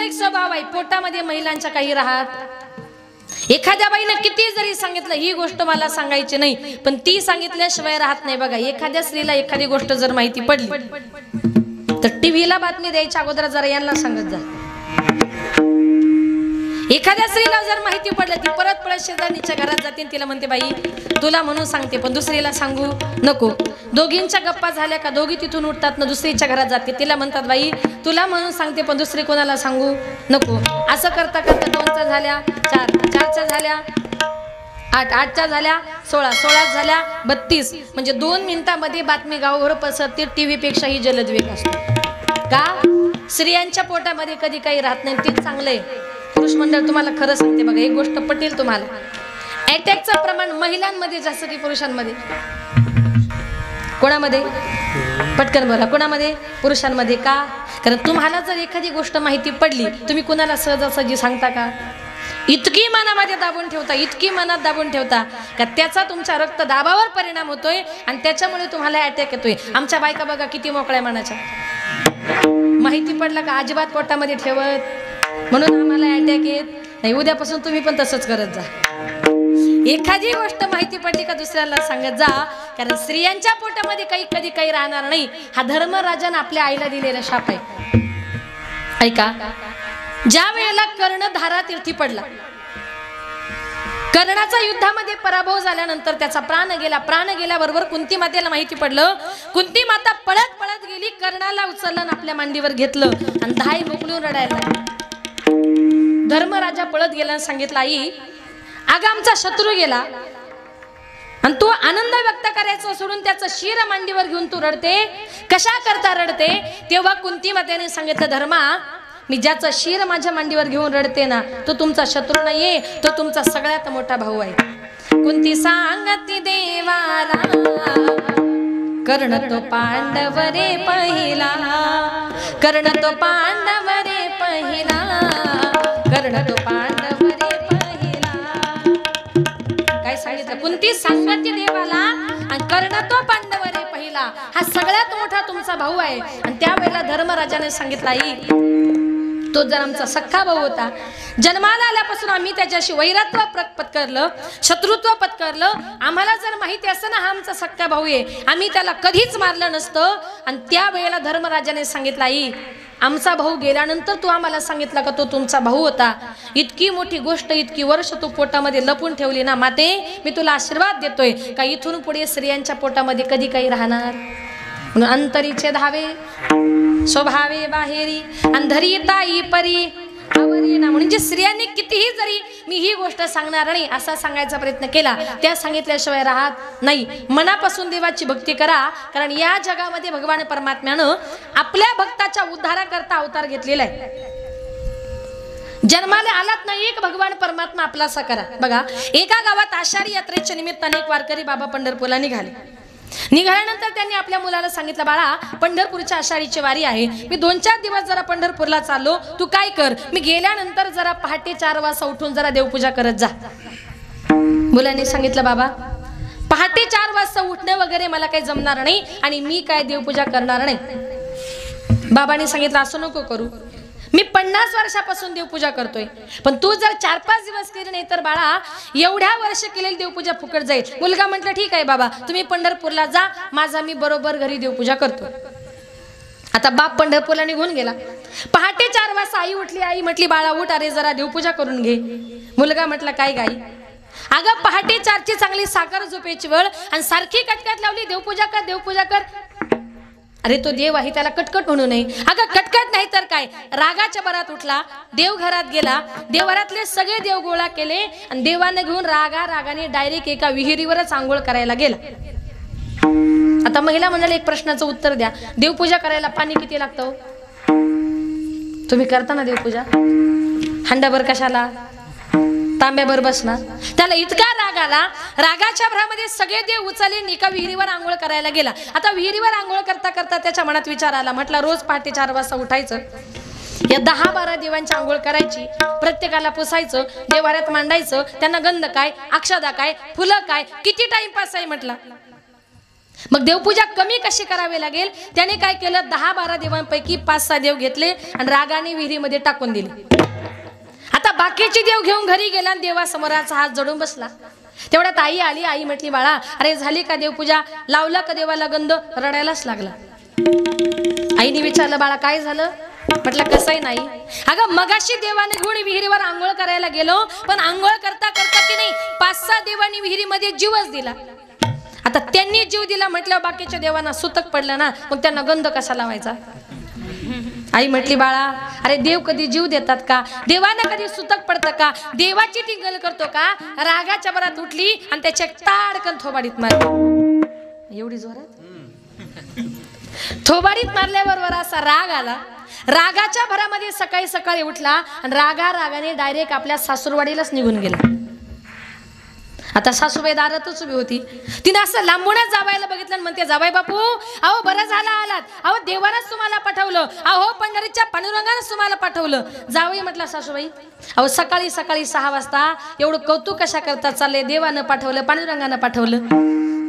एक स्वभाव आहे, पोटामध्ये महिलांच्या काही राहत। एखाद्या बाईनं किती जरी सांगितलं ही गोष्ट मला सांगायची नाही, पण ती सांगितल्याशिवाय राहत नाही बघा। एखाद्या स्त्रीला एखादी गोष्ट जर माहिती पडली तर टीव्हीला बातमी द्यायच्या अगोदर जरा यांना सांगत जा। एखाद्या स्त्रीला जर माहिती पडलं ती परत परत शेजारणीच्या घरात जाते, तिला म्हणते बाई तुला म्हणून सांगते पण दुसरीला सांगू नको। दोघींच्या गप्पा झाल्या का दोघी तिथून उठतात ना दुसरीच्या घरात जाते, तिला म्हणतात बाई तुला म्हणून सांगते पण दुसरी कोणाला सांगू नको। असं करता करता 2च्या झाल्या 4, 4च्या झाल्या 8, 8च्या झाल्या 16, 16 झाल्या 32, म्हणजे 2 मिनिटांमध्ये बातमी गावभर पसरते। टीव्ही पेक्षाही जलद वेग असतो का? स्त्रियांच्या पोटामध्ये कधी काही राहत नाही, ते चांगलंय। पुरुष मंडळ तुम्हाला खरं सांगते बघा, एक गोष्ट पटेल तुम्हाला, अटॅकचं प्रमाण महिलांमध्ये जास्त की पुरुषांमध्ये? कोणामध्ये? पटकन बोला, कोणामध्ये? पुरुषांमध्ये का? कारण तुम्हाला जर एखादी गोष्ट माहिती पडली तुम्ही कुणाला सहजासहजी सांगता का? इतकी मनामध्ये दाबून ठेवता, इतकी मनात दाबून ठेवता का त्याचा तुमच्या रक्तदाबावर परिणाम होतोय आणि त्याच्यामुळे तुम्हाला अटॅक येतोय। आमच्या बायका बघा किती मोकळ्या मनाच्या, माहिती पडला का अजिबात पोटामध्ये ठेवत, म्हणून आम्हाला अटॅक येत नाही। उद्यापासून तुम्ही पण तसंच करत जा। एखादी गोष्ट माहिती पडली का दुसऱ्याला सांगत जा, कारण स्त्रियांच्या पोटामध्ये काही कधी काही राहणार नाही। हा धर्मराजाने आपल्या आईला दिलेला शाप आहे। ऐका, ज्या वेळेला कर्ण धारातीर्थी पडला, कर्णाचा युद्धामध्ये पराभव झाल्यानंतर त्याचा प्राण गेला। प्राण गेल्याबरोबर कुंती मातेला माहिती पडलं, कुंती माता पळत पळत गेली, कर्णाला उचललं आणि आपल्या मांडीवर घेतलं आणि धाय मोकळून रडायला लागली। धर्मराजा पळत गेला आणि सांगितलं आई अगं आमचा शत्रू गेला आणि तू आनंद व्यक्त करायचं सोडून त्याचं शिर मांडीवर घेऊन तू रडते, कशा करता रडते? तेव्हा कुंती मातेने सांगितलं धर्मा मी ज्याचं शिर माझ्या मांडीवर घेऊन रडते ना तो तुमचा शत्रू नाहीये, तो तुमचा सगळ्यात मोठा भाऊ आहे। कुंती सांगती देवाला कर्ण तो पांडव रे पहिला, कर्ण तो पांडव रे पहिला, कर्ण तो पांडव रे पहिला। काय सांगितलं? कुंती सांगती देवाला आणि कर्ण तो पांडव रे पहिला, हा सगळ्यात मोठा तुमचा भाऊ आहे। आणि त्यावेळेला धर्मराजाने सांगितलं आई तो जर आमचा सख्खा भाऊ होता, जन्माला आल्यापासून आम्ही त्याच्याशी वैरत्व पत्करलं, शत्रुत्व पत्करलं, आम्हाला जर माहिती असतं ना हा आमचा सख्खा भाऊ आहे आम्ही त्याला कधीच मारलं नसतं। आणि त्यावेळेला धर्मराजाने सांगितलं आई आमचा भाऊ गेल्यानंतर तू आम्हाला सांगितला का तो तुमचा भाऊ होता, इतकी मोठी गोष्ट इतकी वर्ष तू पोटामध्ये लपून ठेवली ना माते, मी तुला आशीर्वाद देतोय का इथून पुढे स्त्रियांच्या पोटामध्ये कधी काही राहणार। म्हणून अंतरीचे धावे स्वभावे बाहेरी अंधरी ताई परी आवरी ना। म्हणजे स्त्रियांनी कितीही जरी मी ही गोष्ट सांगणार नाही असा सांगायचा प्रयत्न केला, त्या सांगितल्याशिवाय राहत नाही। मनापासून देवाची भक्ती करा, कारण या जगामध्ये भगवान परमात्म्यानं आपल्या भक्ताच्या उद्धाराकरता अवतार घेतलेला आहे। जन्माला आलात नाही एक भगवान परमात्मा आपलासा करा। बघा एका गावात आषाढी यात्रेच्या निमित्ताने एक वारकरी बाबा पंढरपूरला निघाले। निघाल्यानंतर त्यांनी आपल्या मुलाला सांगितलं बाळा पंढरपूरच्या आषाढीची वारी आहे, मी 2-4 दिवस जरा पंढरपूरला चाललो, तू काय कर मी गेल्यानंतर जरा पहाटे 4 वाजता उठून जरा देवपूजा करत जा। मुलाने सांगितलं बाबा पहाटे 4 वाजता उठणं वगैरे मला काही जमणार नाही आणि मी काय देवपूजा करणार नाही। बाबांनी सांगितलं असं नको करू, मी 50 वर्षापासून देवपूजा करतोय, पण तू जर 4-5 दिवस केली नाही तर बाळा एवढ्या वर्ष केलेली देवपूजा फुकट जाईल। मुलगा म्हटलं ठीक आहे बाबा तुम्ही पंढरपूरला जा, माझा मी बरोबर घरी देवपूजा करतो। आता बाप पंढरपूरला निघून गेला। पहाटे 4 वाजता आई उठली, आई म्हटली बाळा उठ, अरे जरा देवपूजा करून घे। मुलगा म्हटला काय गाई, अगं पहाटे 4ची चांगली साखर झोपेची वेळ आणि सारखी कटकट लावली देवपूजा कर देवपूजा कर। अरे तो देव आहे त्याला कटकट म्हणू नये। अगं कटकट नाही तर काय, रागाच्या भरात उठला, देवघरात गेला, देवघरातले सगळे देव गोळा केले आणि देवाने घेऊन रागाने डायरेक्ट एका विहिरीवरच आंघोळ करायला गेला। आता महिला मंडळी एक प्रश्नाचं उत्तर द्या, देवपूजा करायला पाणी किती लागतं? तुम्ही करता ना देवपूजा, हंडाभर कशाला, तांब्याभर बसणार? त्याला इतका राग आला, रागाच्या भरामध्ये सगळे देव उचलले एका विहिरीवर आंघोळ करायला गेला। आता विहिरीवर आंघोळ करता करता त्याच्या मनात विचार आला, म्हटलं रोज पहाटे 4 वाजता उठायचं, या 10-12 देवांची आंघोळ करायची, प्रत्येकाला पुसायचं, देवाऱ्यात मांडायचं, त्यांना गंध काय, अक्षदा काय, फुलं काय, किती टाइमपास आहे म्हटलं। मग देवपूजा कमी कशी करावी लागेल, त्याने काय केलं, 10-12 देवांपैकी 5-6 देव घेतले आणि रागाने विहिरीमध्ये टाकून दिले. आता बाकीचे देव घेऊन घरी गेला आणि देवासमोराचा हात जोडून बसला. तेवढ्यात आई आली. आई म्हटली, बाळा अरे झाली का देवपूजा, लावला का देवाला गंध? रडायलाच लागला. आईने विचारलं, बाळा काय झालं? म्हटलं कसंही नाही. अगं मगाशी देवाने घेऊन विहिरीवर आंघोळ करायला गेलो, पण आंघोळ करता करता की नाही 5-6 देवांनी विहिरीमध्ये जीवच दिला. आता त्यांनी जीव दिला म्हटल्यावर बाकीच्या देवांना सुतक पडलं ना, मग त्यांना गंध कसा लावायचा? आई म्हटली, बाळा अरे देव कधी जीव देतात का? देवांना कधी सुतक पडतं का? देवाची टिंगल करतो का? रागाच्या भरात उठली आणि त्याच्या ताडकन थोबाडीत मारली. एवढी जोरात थोबाडीत मारल्यावर असा राग आला. रागाच्या भरामध्ये सकाळी सकाळी उठला आणि रागाने डायरेक्ट आपल्या सासूरवाडीलाच निघून गेला. आता सासूबाई दारातच उभी होती. तिने असं लांबूनच जावायला बघितलं आणि म्हणते, जावाई बापू अहो बरं झालं आलात, अहो देवानच तुम्हाला पाठवलं, अहो पंढरीच्या पांडुरंगानंच तुम्हाला पाठवलं. जावई म्हटलं, सासूबाई अहो सकाळी 6 वाजता एवढं कौतुक कशा करता चालले, देवानं पाठवलं पांडुरंगानं पाठवलं.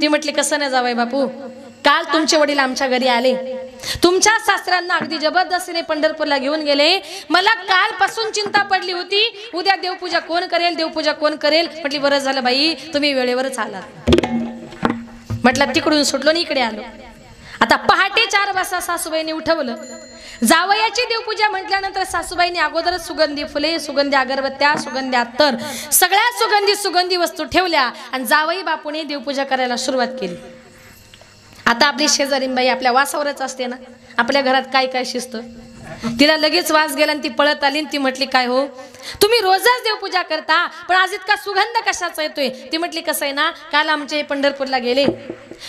ती म्हटली, कसं नाही जावाई बापू, काल तुमचे वडील आमच्या घरी आले, तुमच्या सासऱ्यांना अगदी जबरदस्तीने पंढरपूरला घेऊन गेले. मला कालपासून चिंता पडली होती, उद्या देवपूजा कोण करेल. म्हटली, बरं झालं बाई तुम्ही वेळेवरच आलात. म्हटलं तिकडून सुटलो आणि इकडे आलो. आता पहाटे 4 वाजता सासूबाईने उठवलं. जावयाची देवपूजा म्हटल्यानंतर सासूबाईने अगोदरच सुगंधी फुले, सुगंधी अगरबत्त्या, सुगंधी अत्तर, सगळ्या सुगंधी वस्तू ठेवल्या आणि जावई बापूने देवपूजा करायला सुरुवात केली. आता आपली शेजारीबाई आपल्या वासावरच असते ना, आपल्या घरात काय काय शिस्त. तिला लगेच वास गेला आणि ती पळत आली आणि ती म्हटली, काय हो तुम्ही रोजच देवपूजा करता, पण आज इतका सुगंध कशाचा येतोय? ती म्हटली, कसं आहे ना, काल आमचे पंढरपूरला गेले,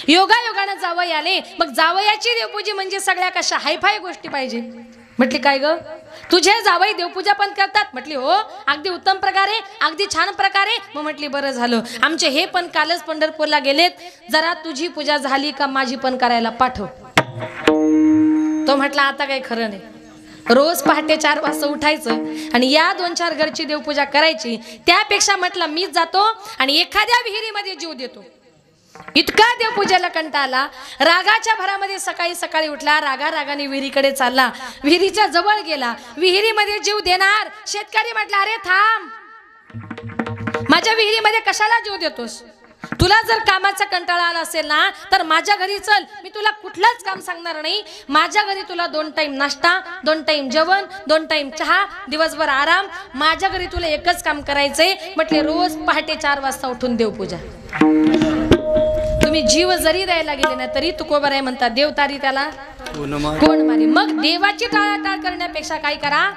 योगायोगानं जावई आले, मग जावयाची देवपूजा म्हणजे सगळ्या कशा हायफाय गोष्टी पाहिजे. म्हटली, काय ग तुझे जावई देवपूजा पण करतात? म्हटली, हो अगदी उत्तम प्रकारे, अगदी छान प्रकारे. मग म्हटली, बरं झालं, आमचे हे पण कालच पंढरपूरला गेलेत, जरा तुझी पूजा झाली का माझी पण करायला पाठव. तो म्हटला, आता काही खरं नाही, रोज पहाटे 4 वाजता उठायचं आणि या 2-4 घरची देवपूजा करायची, त्यापेक्षा म्हटलं मीच जातो आणि एखाद्या विहिरीमध्ये जीव देतो. इतका देवपूजेला कंटाळा आला. रागाच्या भरामध्ये सकाळी उठला, रागाने विहिरीकडे चालला. विहिरीच्या जवळ गेला, विहिरीमध्ये जीव देणार. शेतकरी म्हटला, अरे थांब, माझ्या विहिरीमध्ये कशाला जीव देतोस? तुला जर कामाचा कंटाळा आला असेल ना, तर माझ्या घरी चल, मी तुला कुठलंच काम सांगणार नाही. माझ्या घरी तुला 2 टाइम नाश्ता, 2 टाइम जेवण, 2 टाइम चहा, दिवसभर आराम. माझ्या घरी तुला एकच काम करायचंय. म्हटले, रोज पहाटे 4 वाजता उठून देवपूजा. तुम्ही जीव जरी द्यायला गेले ना तरी तुकोबर आहे म्हणतात, देव तारी त्याला कोण मारी. मग देवाची टाळाटाळ करण्यापेक्षा काय करा,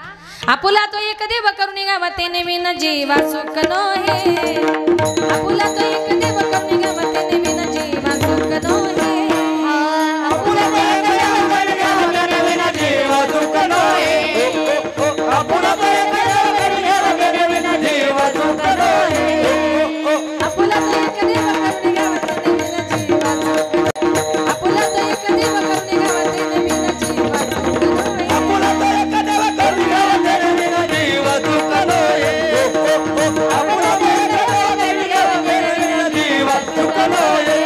आपुला तो एक देव करुणी गावाते नवीन जीवा सुख नो हे. आपुला तो एक देव करुणी गावाते नवीन जीवा सुख नो हे. आपुला तो एक देव करुणी गावाते नवीन जीवा सुख नो हे. आपुला तो एक देव करुणी गावाते नवीन जीवा सुख नो हे. आपुला तो एक देव करुणी गावाते नवीन जीवा सुख नो हे. आपुला तो एक देव करुणी गावाते नवीन जीवा सुख नो हे. आपुला तो एक देव करुणी गावाते नवीन जीवा सुख नो हे. आपुला तो एक देव करुणी गावाते नवीन जीवा सुख नो हे.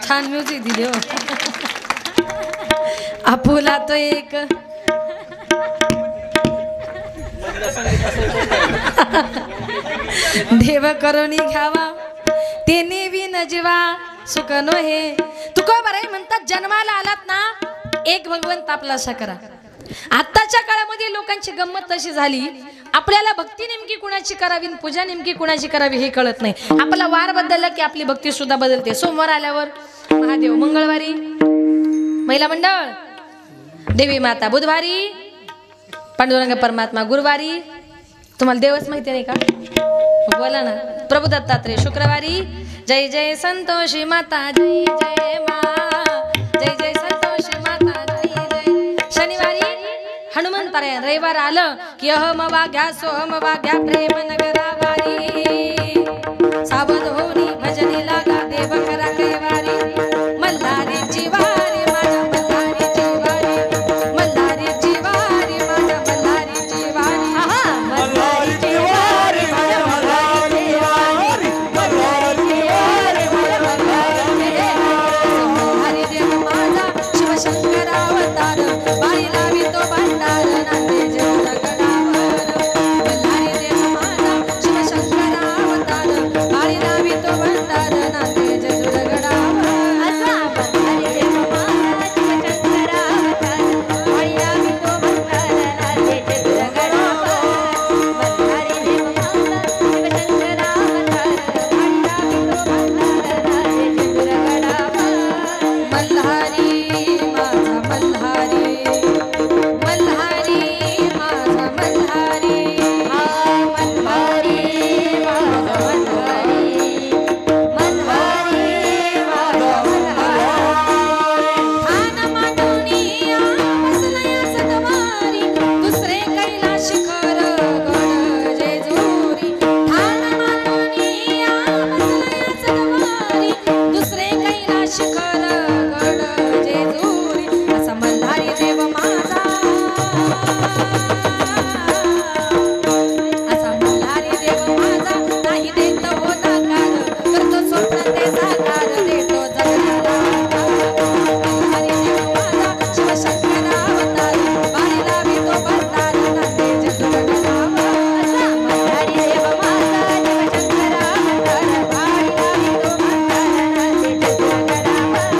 छान म्युझिक दिली हो. आपुला तो एक देव करुणी घ्यावा, ते नेवी नजवा सुख नो हे. तुकोबाराय म्हणतात, जन्माला आलात ना एक भगवंत आपला असा करा. आताच्या काळामध्ये लोकांची गंमत तशी झाली, आपल्याला भक्ती नेमकी कुणाची करावी, पूजा नेमकी कुणाची करावी हे कळत नाही. आपला वार बदलला की आपली भक्ती सुद्धा बदलते. सोमवार आल्यावर महादेव, मंगळवारी महिला मंडळ, देवी माता, बुधवारी पांडुरंग परमात्मा, गुरुवारी तुम्हाला देवच माहिती नाही का, बोला ना, प्रभू दत्तात्रय, शुक्रवारी जय जय संतोषी माता, जय जय मा, जय जय संतोषी माता, जय जय. शनिवारी हनुमंतरायण, रविवार आलं की अहम वाघ्या सोहम वाघ्या प्रेम नगरावारी, सावध होनी भजनी लागा देव करा कैवारी, मल्हारीची वारी माझ्या मल्हारीची वारी, मल्हारीची वारी माझ्या मल्हारीची वारी, मल्हारीची वारी माझ्या मल्हारीची वारी, मल्हारीची वारी माझ्या मल्हारीची वारी. हरिदेव माझा शिवशंकर अवतार, बाळी लावी तो भंडार नांदे जगगडावर. मल्हारी देव माझा शिवशंकर अवतार, बाळी लावी तो भंडार नांदे जगगडावर. असा मल्हारी देव माझा शिवशंकर अवतार, बाळी लावी तो भंडार नांदे जगगडावर. मल्हारी देव माझा शिवशंकर अवतार, बाळी लावी तो भंडार नांदे जगगडावर. मल्हारी माझा मल्हारी, मल्हारी माझा मल्हारी, मल्हारी माझा मल्हारी, मल्हारी माझा मल्हारी. ठाण मांडूनी बसलया सतवारी, दुसरे कैलाश शिखर गड जेजुरी. ठाण मांडूनी बसलया सतवारी, दुसरे कैलाश शिखर गड जेजुरी. असा मल्हारी देव माझा, असा मल्हारी देव माझा, नाही देत हो नकार, करतो स्वप्न ते साकार, देतो जगाला आकार. मल्हारी देव माझा शिवशंकर अवतार, बाळी लावी तो भंडार नांदे जगगडावर. असा मल्हारी देव माझा शिवशंकर अवतार, बाळी लावी तो भंडार नांदे जगगडावर.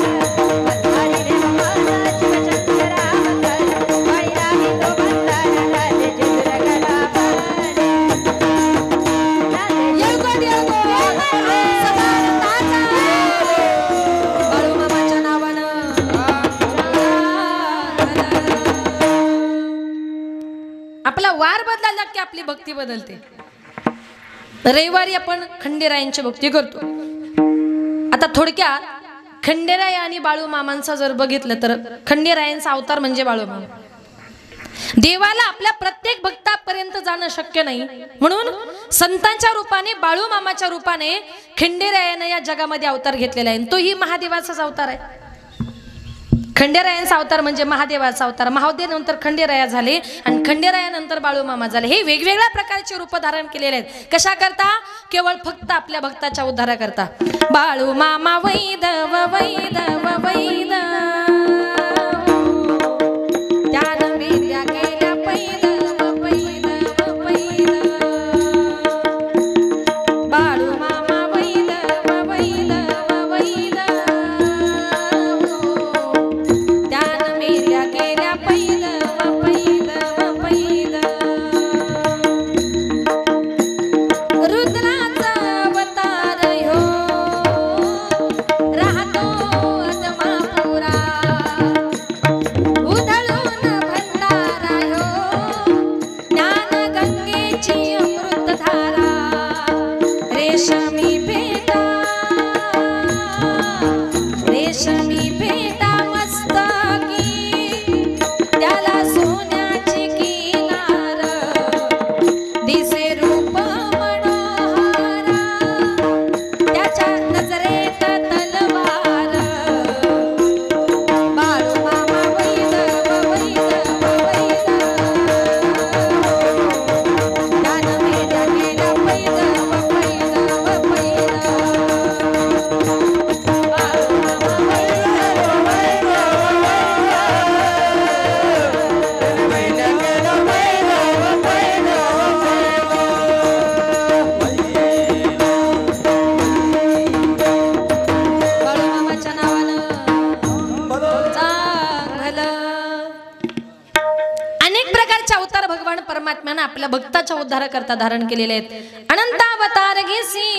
मल्हारी देव माझा शिवशंकर अवतार, बाळी लावी तो भंडार नांदे जगगडावर. येळकोट येळकोट सदानंदाचा, बाळूमामाच्या नावानं. आपला वार बदलला की आपली भक्ती बदलते. रविवारी आपण खंडेरायांची भक्ती करतो. आता थोडक्यात खंडेराय आणि बाळूमामांचा जर बघितलं तर खंडेरायांचा अवतार म्हणजे बाळूमामा. देवाला आपल्या प्रत्येक भक्तापर्यंत जाणं शक्य नाही, म्हणून संतांच्या रूपाने, बाळूमामाच्या रूपाने खंडेरायानं या जगामध्ये अवतार घेतलेला आहे. तोही महादेवाचाच अवतार आहे. खंडेरायांचा अवतार म्हणजे महादेवाचा अवतार. महादेव नंतर खंडेराया झाले आणि खंडेरायानंतर बाळूमामा झाले. हे वेगवेगळ्या प्रकारचे रूप धारण केलेले आहेत. कशा करता? केवळ फक्त आपल्या भक्ताच्या उद्धाराकरता. बाळूमामा वैदव वैदव वैद, त्यानं विद्या केल्या पैदव पैदव पैद. बाळूमामा वैदव वैदव वैद, त्यानं विद्या केल्या पैदव पैदव पैद. रुद्राचा अवतार ह्यो, राहतो अदमापुरात. आपल्या भक्ताच्या उद्धाराकरता धारण केलेले आहेत। अनंत अवतार घेसी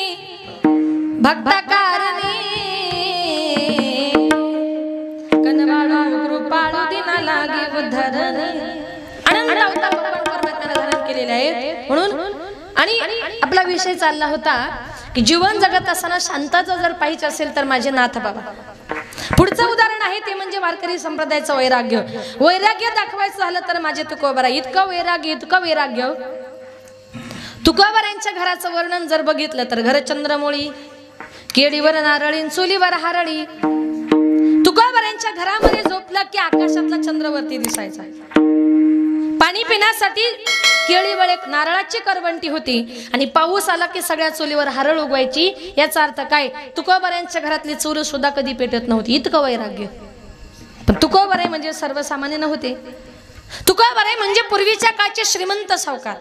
भक्त कारणी कनवाळू कृपाळू दिना लागे उद्धरणी। अनंत अवतार भगवान परमात्म्याने धारण केलेले आहेत। म्हणून आणि आपला विषय चालला होता की जीवन जगत असताना शांतता जर पाहिजे असेल तर माझे नाथ बाबा। पुढचं उदाहरण आहे ते म्हणजे वारकरी संप्रदायाचं वैराग्य। वैराग्य दाखवायचं झालं तर माझे तुकोबरा इतकं वैराग्य। तुकोबरांच्या घराचं वर्णन जर बघितलं तर घर चंद्रमोळी, केळीवर नारळी, चुलीवर हारळी। तुकोबरांच्या घरामध्ये झोपलं की आकाशातला चंद्रवरती दिसायचा। पाणी पिण्यासाठी केळीवर एक नारळाची करवंटी होती आणि पाऊस आला की सगळ्या चुलीवर हरळ उगवायची। याचा अर्थ काय, तुकोबरांच्या घरातली चूल सुद्धा कधी पेटत नव्हती, इतकं वैराग्य। पण तुकोबरे म्हणजे सर्वसामान्य नव्हते। तुकोबरे म्हणजे पूर्वीच्या काळचे श्रीमंत सावकार।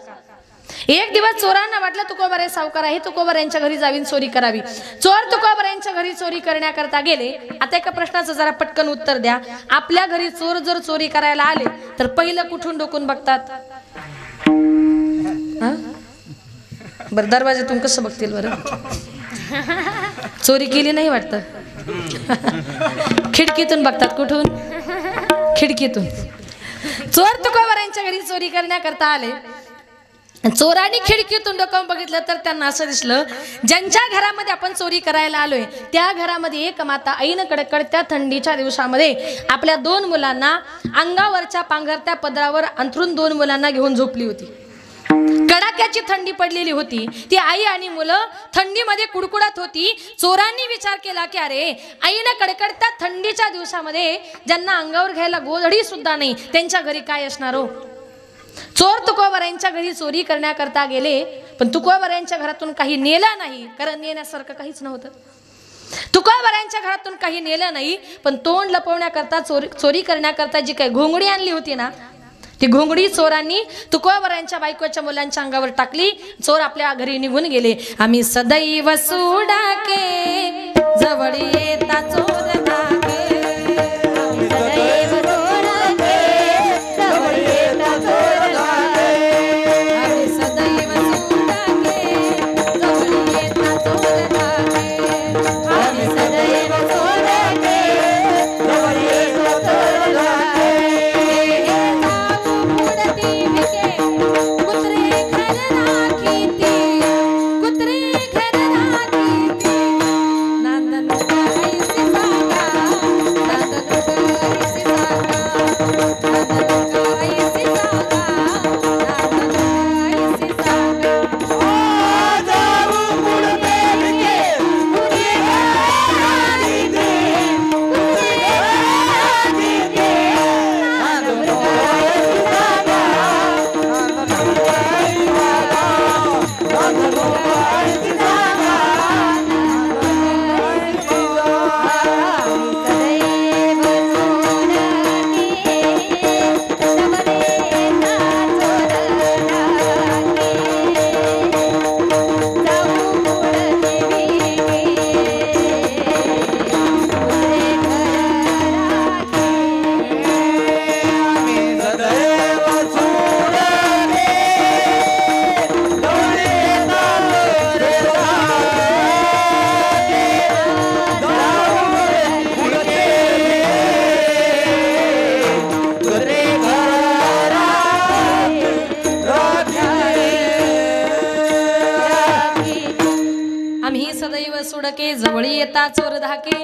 एक दिवस चोरांना वाटलं तुकोबरे सावकार आहे, तुकोबऱ्यांच्या घरी जावीन चोरी करावी। चोर तुकोबऱ्यांच्या घरी चोरी करण्याकरता गेले। आता एका प्रश्नाचं जरा पटकन उत्तर द्या, आपल्या घरी चोर जर चोरी करायला आले तर पहिलं कुठून डोकून बघतात? बरं दरवाजातून कसं बघतील बरं? चोरी केली नाही वाटतं, खिडकीतून बघतात। कुठून? खिडकीतून। चोर तुकोबरांच्या घरी चोरी करण्याकरता आले। चोरांनी खिडकीतून डोकावून बघितलं तर त्यांना असं दिसलं, ज्यांच्या घरामध्ये आपण चोरी करायला आलोय त्या घरामध्ये एक माता ऐन कडकडत्या थंडीच्या दिवसामध्ये आपल्या 2 मुलांना अंगावरच्या पांघरत्या पदरावर अंथरून 2 मुलांना घेऊन झोपली होती। कडाक्याची थंडी पडलेली होती। ती आई आणि मुलं थंडीमध्ये कुडकुडत होती। चोरांनी विचार केला की अरे आईने कडकडत्या थंडीच्या दिवसामध्ये ज्यांना अंगावर घ्यायला गोधडी सुद्धा नाही त्यांच्या घरी काय असणार हो। चोर तुकोबरांच्या घरी चोरी करण्याकरता गेले, पण तुकोबरांच्या घरातून काही नेलं नाही, कारण नेण्यासारखं काहीच नव्हतं। तुकोबरांच्या घरातून काही नेलं नाही, पण तोंड लपवण्याकरता चोरी करण्याकरता जी काही घोंगडी आणली होती ना, ती घोंगडी चोरांनी तुकोबरांच्या बायकोच्या मुलांच्या अंगावर टाकली। चोर आपल्या घरी निघून गेले। आम्ही सदैव सुडाके जवळ येता चोर धाके, आम्ही सदैव सुडाके जवळ येता चोर धाके, आम्ही सदैव सुडाके जवळ येता चोर धाके, आम्ही सदैव सुडाके जवळ येता चोर धाके। सुडके जवळी येता चोर धाके।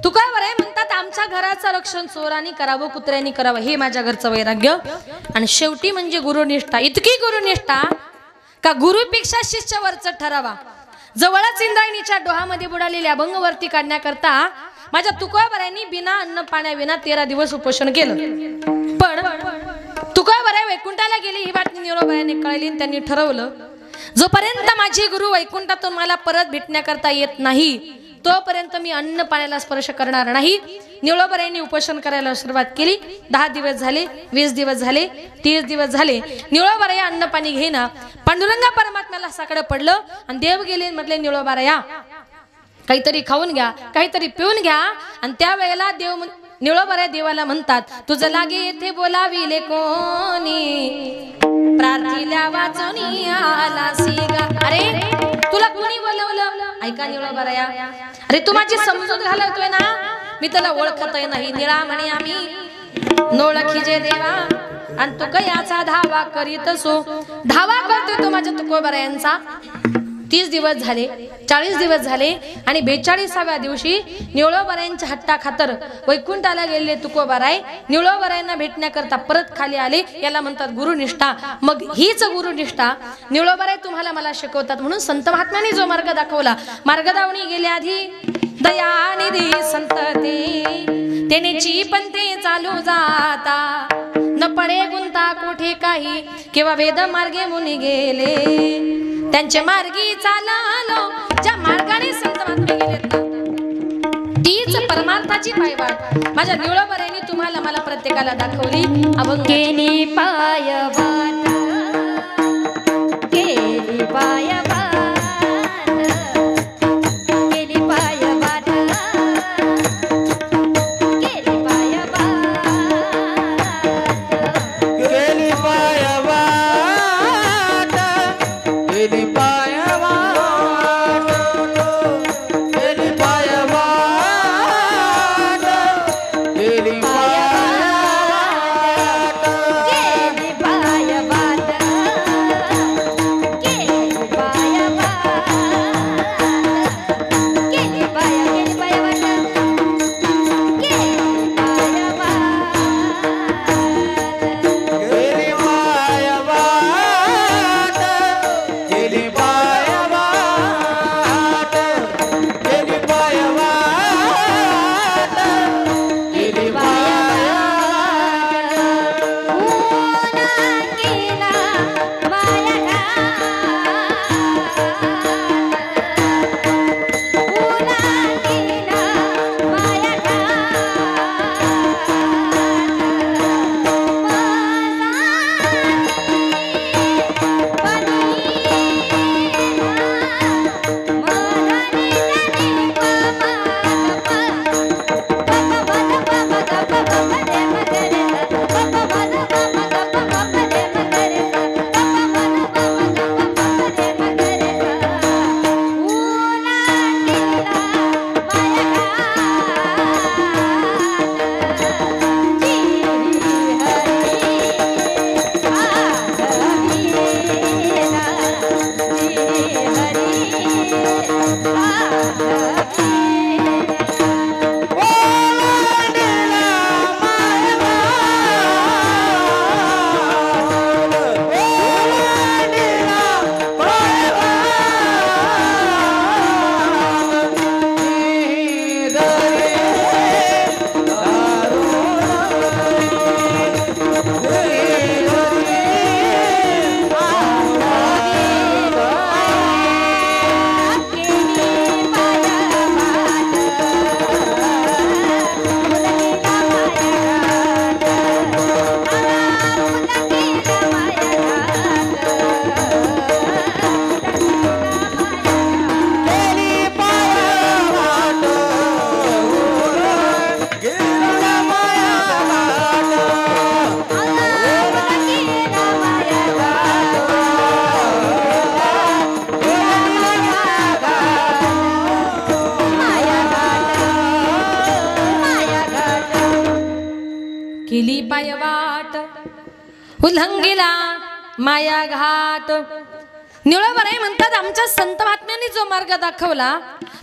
तुकोबरे म्हणतात आमच्या घराचं रक्षण चोरांनी करावं, कुत्र्यांनी करावं, हे माझ्या घरचं वैराग्य। आणि शेवटी म्हणजे गुरुनिष्ठा, इतकी गुरुनिष्ठा का गुरुपेक्षा शिष्य वरचं ठरावा। जवळच इंद्रायणीच्या डोहामध्ये बुडालेली अभंगवरती काढण्याकरता माझ्या तुकोबऱ्यांनी बिना अन्न पाण्याविना 13 दिवस उपोषण केलं। पण तुकोबरे वैकुंठाला गेली ही बातमी निळोबायांनी कळली। त्यांनी ठरवलं जोपर्यंत माझे गुरु वैकुंठातून मला परत भेटण्याकरता येत नाही तोपर्यंत मी अन्न पाण्याला स्पर्श करणार नाही। निळोबायांनी उपोषण करायला सुरुवात केली। 10 दिवस झाले, 20 दिवस झाले, 30 दिवस झाले, निळोबाया अन्न पाणी घेना। पांडुरंगा परमात्म्याला साकडं पडलं आणि देव गेले, म्हटले निळोबाया काहीतरी खाऊन घ्या, काहीतरी पिऊन घ्या। आणि त्यावेळेला देव निळोबऱ्या देवाला म्हणतात, तुझं लागे येथे बोलाविले कोणी, प्रार्थील्या वाचनी आला सिगा. अरे तुला कोणी बोलवलं? ऐका निळोबऱ्या, अरे तू माझी समजूत घालतोय ना, मी त्याला ओळखतय नाही. निळा म्हणे आम्ही नोळखी जे देवा, आणि तू कयाचा धावा करीत सो. धावा करतोय तो माझ्या तुकोबऱ्यांचा. 30 दिवस झाले, 40 दिवस झाले, आणि 42व्या दिवशी निळोबऱ्यांच्या हट्टा खातर वैकुंठाला गेलेले तुकोबराय निळोबऱ्यांना भेटण्याकरता परत खाली आले. याला म्हणतात गुरुनिष्ठा. मग हीच गुरुनिष्ठा निळोबराय तुम्हाला मला शिकवतात. म्हणून संत महात्म्यांनी जो मार्ग दाखवला, मार्ग दावणी गेल्या आधी दयानिधी संतती तेनेची पंथे चालू जाता, न पडे गुंता कोठे काही, केव्हा वेद मार्गे मुनी गेले, त्यांचे मार्गी चाललो. ज्या मार्गाने संत महात्मे गेलेत ना, तीच परमार्थाची पायवाट माझ्या निळोबऱ्यांनी तुम्हाला मला प्रत्येकाला दाखवली. अभंगेनी पायवाट, केली पायवाट, केली पायवाट, केली पायवाट, केली पायवाट, केली पायवाट, केली पायवाट, केली पायवाट, केली पायवाट, केली पायवाट, केली पायवाट, केली पायवाट, उल्लंघिला माया घाट. निळोबराय म्हणतात, आमच्या संत महात्म्यांनी जो मार्ग दाखवला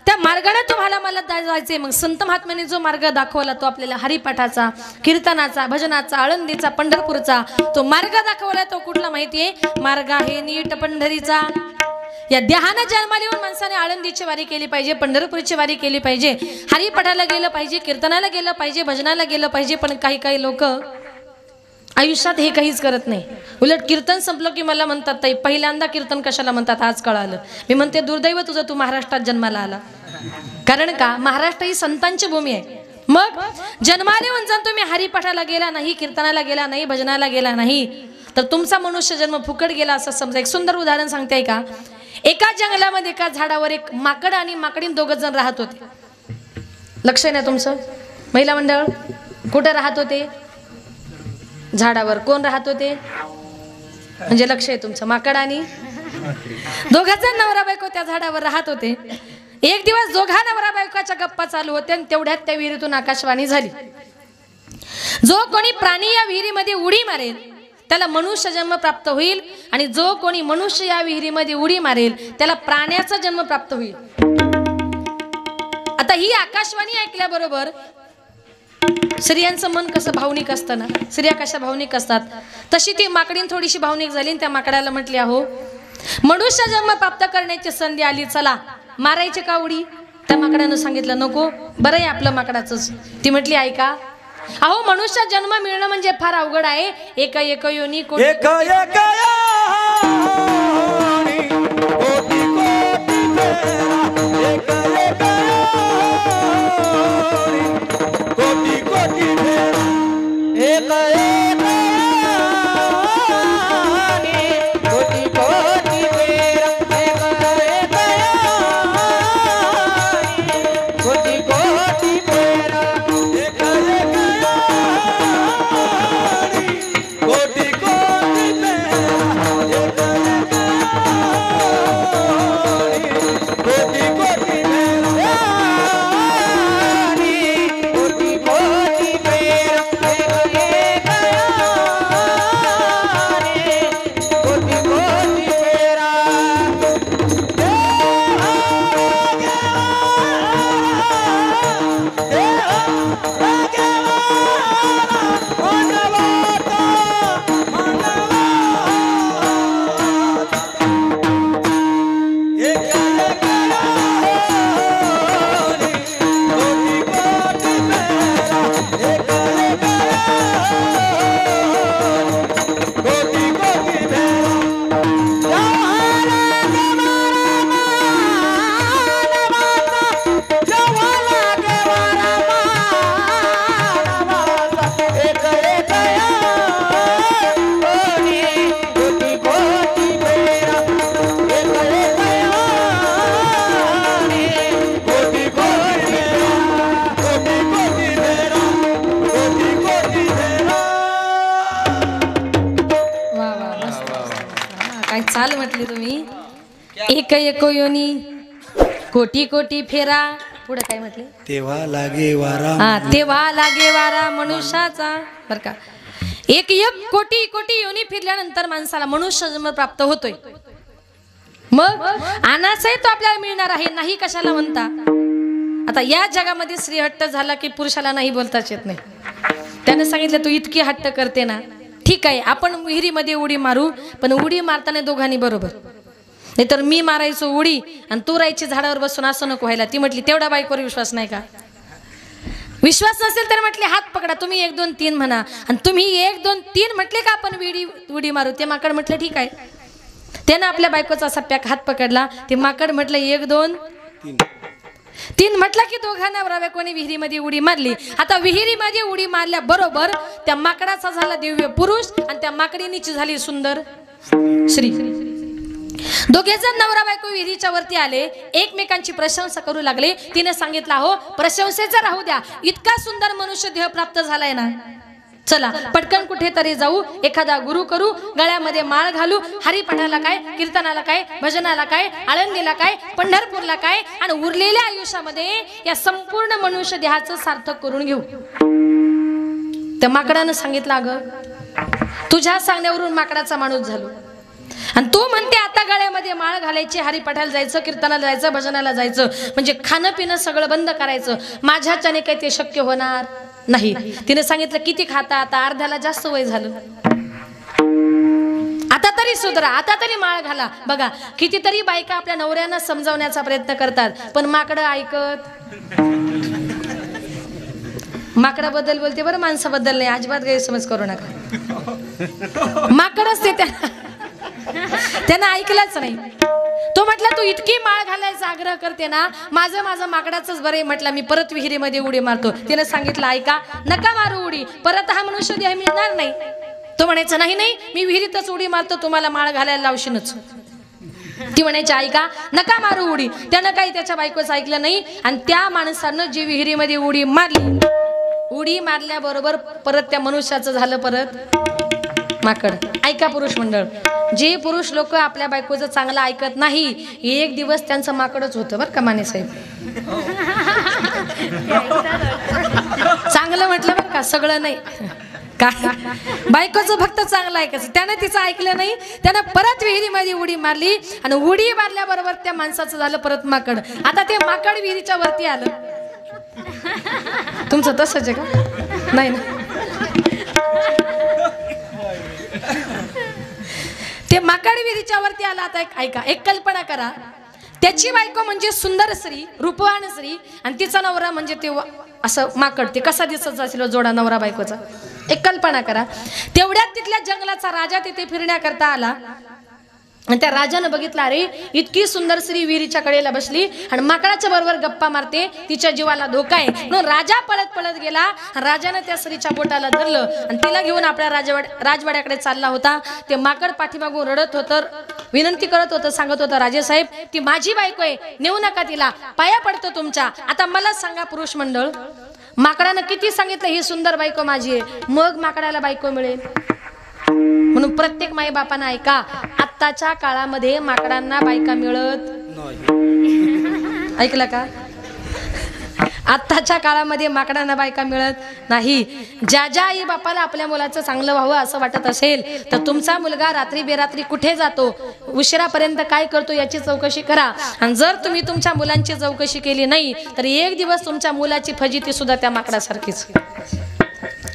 त्या मार्गाने तुम्हाला मला जायचे. मग संत महात्म्यांनी जो मार्ग दाखवला तो आपल्याला हरिपाठाचा, कीर्तनाचा, भजनाचा, आळंदीचा, पंढरपूरचा तो मार्ग दाखवला. तो कुठला माहितीये? मार्ग आहे नीट पंढरीचा. या देहानं जन्माला येऊन माणसाने आळंदीची वारी केली पाहिजे, पंढरपूरची वारी केली पाहिजे, हरिपाठाला गेलं पाहिजे, कीर्तनाला गेलं पाहिजे, भजनाला गेलं पाहिजे. पण काही काही लोक आयुष्यात हे काहीच करत नाही. उलट कीर्तन संपलं की मला म्हणतात, ताई पहिल्यांदा कीर्तन कशाला म्हणतात आज कळालं. मी म्हणते दुर्दैव तुझं, तू महाराष्ट्रात जन्माला आला. कारण का महाराष्ट्र ही संतांची भूमी आहे. मग जन्माला येऊन जर तुम्ही हरिपाठाला गेला नाही, कीर्तनाला गेला नाही, भजनाला गेला नाही, तर तुमचा मनुष्य जन्म फुकट गेला असं समजा. एक सुंदर उदाहरण सांगते का. एका जंगलामध्ये एका झाडावर एक माकड आणि माकडीन दोघं जण राहत होते. लक्ष आहे ना तुमचं महिला मंडळ? कुठे राहत होते? झाडावर. कोण राहत होते? म्हणजे लक्ष आहे तुमचं. माकड आणि दोघांचा नवरा बायको त्या झाडावर राहत होते. एक दिवस दोघा नवरा बायकोच्या गप्पा चालू होते आणि तेवढ्यात त्या विहिरीतून आकाशवाणी झाली, जो कोणी प्राणी या विहिरीमध्ये उडी मारेल त्याला मनुष्य जन्म प्राप्त होईल, आणि जो कोणी मनुष्य या विहिरीमध्ये उडी मारेल त्याला प्राण्याचा जन्म प्राप्त होईल. आता ही आकाशवाणी ऐकल्याबरोबर स्त्रियांचं मन कसं भावनिक असतं ना, स्त्रिया कशा भावनिक असतात, तशी ती माकडीन थोडीशी भावनिक झाली. त्या माकडाला म्हटली, अहो मनुष्य जन्म प्राप्त करण्याची संधी आली, चला मारायची का उडी? त्या माकडानं सांगितलं, नको, बरं आहे आपलं माकडाचंच. ती म्हटली, ऐका, अहो मनुष्य जन्म मिळणं म्हणजे फार अवघड आहे. एक एक योनी चाल म्हटली तुम्ही. एक एक योनी कोटी कोटी फेरा. पुढे काय म्हटले? तेव्हा लागे वारा. हा, तेव्हा लागे वारा मनुष्याचा. बर का, एक एक कोटी कोटी योनी फिरल्यानंतर माणसाला मनुष्य जन्म प्राप्त होतोय. मग अनासही तो आपल्याला मिळणार आहे, नाही कशाला म्हणता. आता या जगामध्ये स्त्री हट्ट झाला की पुरुषाला नाही बोलताच येत नाही. त्याने सांगितलं, तू इतकी हट्ट करते ना, ठीक आहे आपण विहिरीमध्ये उडी मारू, पण उडी मारताना दोघांनी बरोबर. नाहीतर मी मारायचो उडी आणि तू राहायची झाडावर बसून, असं नको व्हायला. ती म्हटली, तेवढा बाईकवर विश्वास नाही का? विश्वास नसेल तर म्हटले हात पकडा, तुम्ही 1 2 3 म्हणा, आणि तुम्ही 1 2 3 म्हटले का आपण उडी मारू. ते माकड म्हटलं ठीक आहे. त्यानं आपल्या बायकोचा असा पॅक हात पकडला. ते माकड म्हटलं 1 2 3 म्हटलं की दोघांना बरोबर कोणी विहिरीमध्ये उडी मारली. आता विहिरीमध्ये उडी मारल्या बरोबर त्या माकडाचा झाला दिव्य पुरुष आणि त्या माकडीनीची झाली सुंदर स्त्री. दोघे जण नवरा बायको विहिरीच्या वरती आले, एकमेकांची प्रशंसा करू लागले. तिने सांगितलं, हो प्रशंसेचं राहू द्या, इतका सुंदर मनुष्य देह प्राप्त झालाय ना, चला पटकन कुठेतरी जाऊ, एखादा गुरु करू, गळ्यामध्ये माळ घालू, हरिपाठाला काय, कीर्तनाला काय, भजनाला काय, आळंदीला काय, पंढरपूरला काय, आणि उरलेल्या आयुष्यामध्ये या संपूर्ण मनुष्य देहाचं सार्थक करून घेऊ. त्या माकडानं सांगितलं, अगं तुझ्या सांगण्यावरून माकडाचा माणूस झालो, आणि तू म्हणते आता गळ्यामध्ये माळ घालायची, हरिपाठाला जायचं, कीर्तनाला जायचं, भजनाला जायचं, म्हणजे खाणं पिणं सगळं बंद करायचं. माझ्याच्याने काही ते शक्य होणार नाही. तिने सांगितलं, किती खाता? आता अर्ध्याला जास्त वय झालं, आता तरी सुधरा, आता तरी माळ घाला. बघा कितीतरी बायका आपल्या नवऱ्यांना समजावण्याचा प्रयत्न करतात, पण माकडं ऐकत. माकडाबद्दल बोलते बरं, माणसाबद्दल नाही. अजिबात गैरसमज करू नका. माकडच ते त्यांना ऐकलंच नाही. तो म्हटला, तू इतकी माळ घालायचा आग्रह करते ना, माझं माकडाचंच बरे. म्हटलं, मी परत विहिरीमध्ये उडी मारतो. तिने सांगितलं, ऐका नका मारू उडी, परत हा मनुष्य देह मिळणार नाही. तो म्हणायचा, नाही नाही मी विहिरीतच उडी मारतो, तुम्हाला माळ घालायला लावशीनच. ती म्हणायची, ऐका नका मारू उडी. त्यानं काही त्याच्या बायकोचं ऐकलं नाही, आणि त्या माणसानं जी विहिरीमध्ये उडी मारली, उडी मारल्याबरोबर परत त्या मनुष्याचं झालं परत माकड. ऐका पुरुष मंडळ, जे पुरुष लोक आपल्या बायकोचं चांगलं ऐकत नाही, एक दिवस त्यांचं माकडच होतं बरं का माने साहेब. चांगलं म्हटलं बरं का, सगळं नाही का. बायकोचं फक्त चांगलं ऐकायचं. त्यानं तिचं ऐकलं नाही, त्यानं परत विहिरीमध्ये उडी मारली आणि उडी मारल्याबरोबर त्या माणसाचं झालं परत माकड. आता ते माकड विहिरीच्या वरती आलं. तुमचं तसंच आहे का? नाही ना. ते माकड विहिरीच्या वरती आला. आता ऐका, एक कल्पना करा, त्याची बायको म्हणजे सुंदर स्त्री, रूपवान स्त्री, आणि तिचा नवरा म्हणजे ते असं माकड. ते कसा दिसत असेल जोडा नवरा बायकोचा, एक कल्पना करा. तेवढ्यात तिथल्या जंगलाचा राजा तिथे फिरण्याकरता आला आणि त्या राजानं बघितलं, अरे इतकी सुंदर स्त्री विहिरीच्या कडेला बसली आणि माकडाच्या बरोबर गप्पा मारते, तिच्या जीवाला धोका आहे. म्हणून राजा पळत पळत गेला. राजानं त्या स्त्रीच्या बोटाला धरलं आणि तिला घेऊन आपल्या राजवाड्याकडे चालला होता. ते माकड पाठीमागून रडत होतं, विनंती करत होतं, सांगत होतं, राजेसाहेब ती माझी बायको आहे, नेऊ नका तिला, पाया पडतो तुमच्या. आता मला सांगा पुरुष मंडळ, माकडानं किती सांगितलं ही सुंदर बायको माझी आहे, मग माकडाला बायको मिळेल? म्हणून प्रत्येक माई बापानं ऐका, आत्ताच्या काळामध्ये माकडांना बायका मिळत नाही. ऐकलं का? आत्ताच्या काळामध्ये माकडांना बायका मिळत नाही. ज्या ज्या आई बापाला आपल्या मुलाचं चांगलं व्हावं असं वाटत असेल तर तुमचा मुलगा रात्री बेरात्री कुठे जातो, उशिरापर्यंत काय करतो याची चौकशी करा. आणि जर तुम्ही तुमच्या मुलांची चौकशी केली नाही तर एक दिवस तुमच्या मुलाची फजिती सुद्धा त्या माकडासारखीच.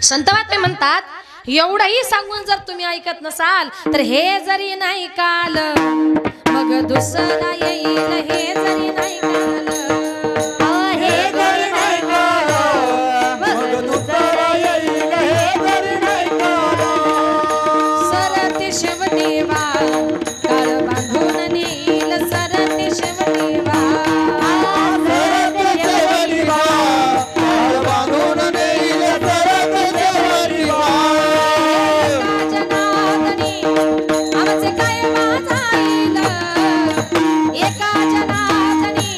संतवात्मे म्हणतात, एवढंही सांगून जर तुम्ही ऐकत नसाल तर हे जरी नाही काल मग दुसरा येईल, हे जरी नाही काल, हे जरी नाही काल मग दुसरा येईल, हे जरी नाही काल. सरते शेवटी वा काळ बांधून नेईल, सरते शेवटी वा एका जनादनी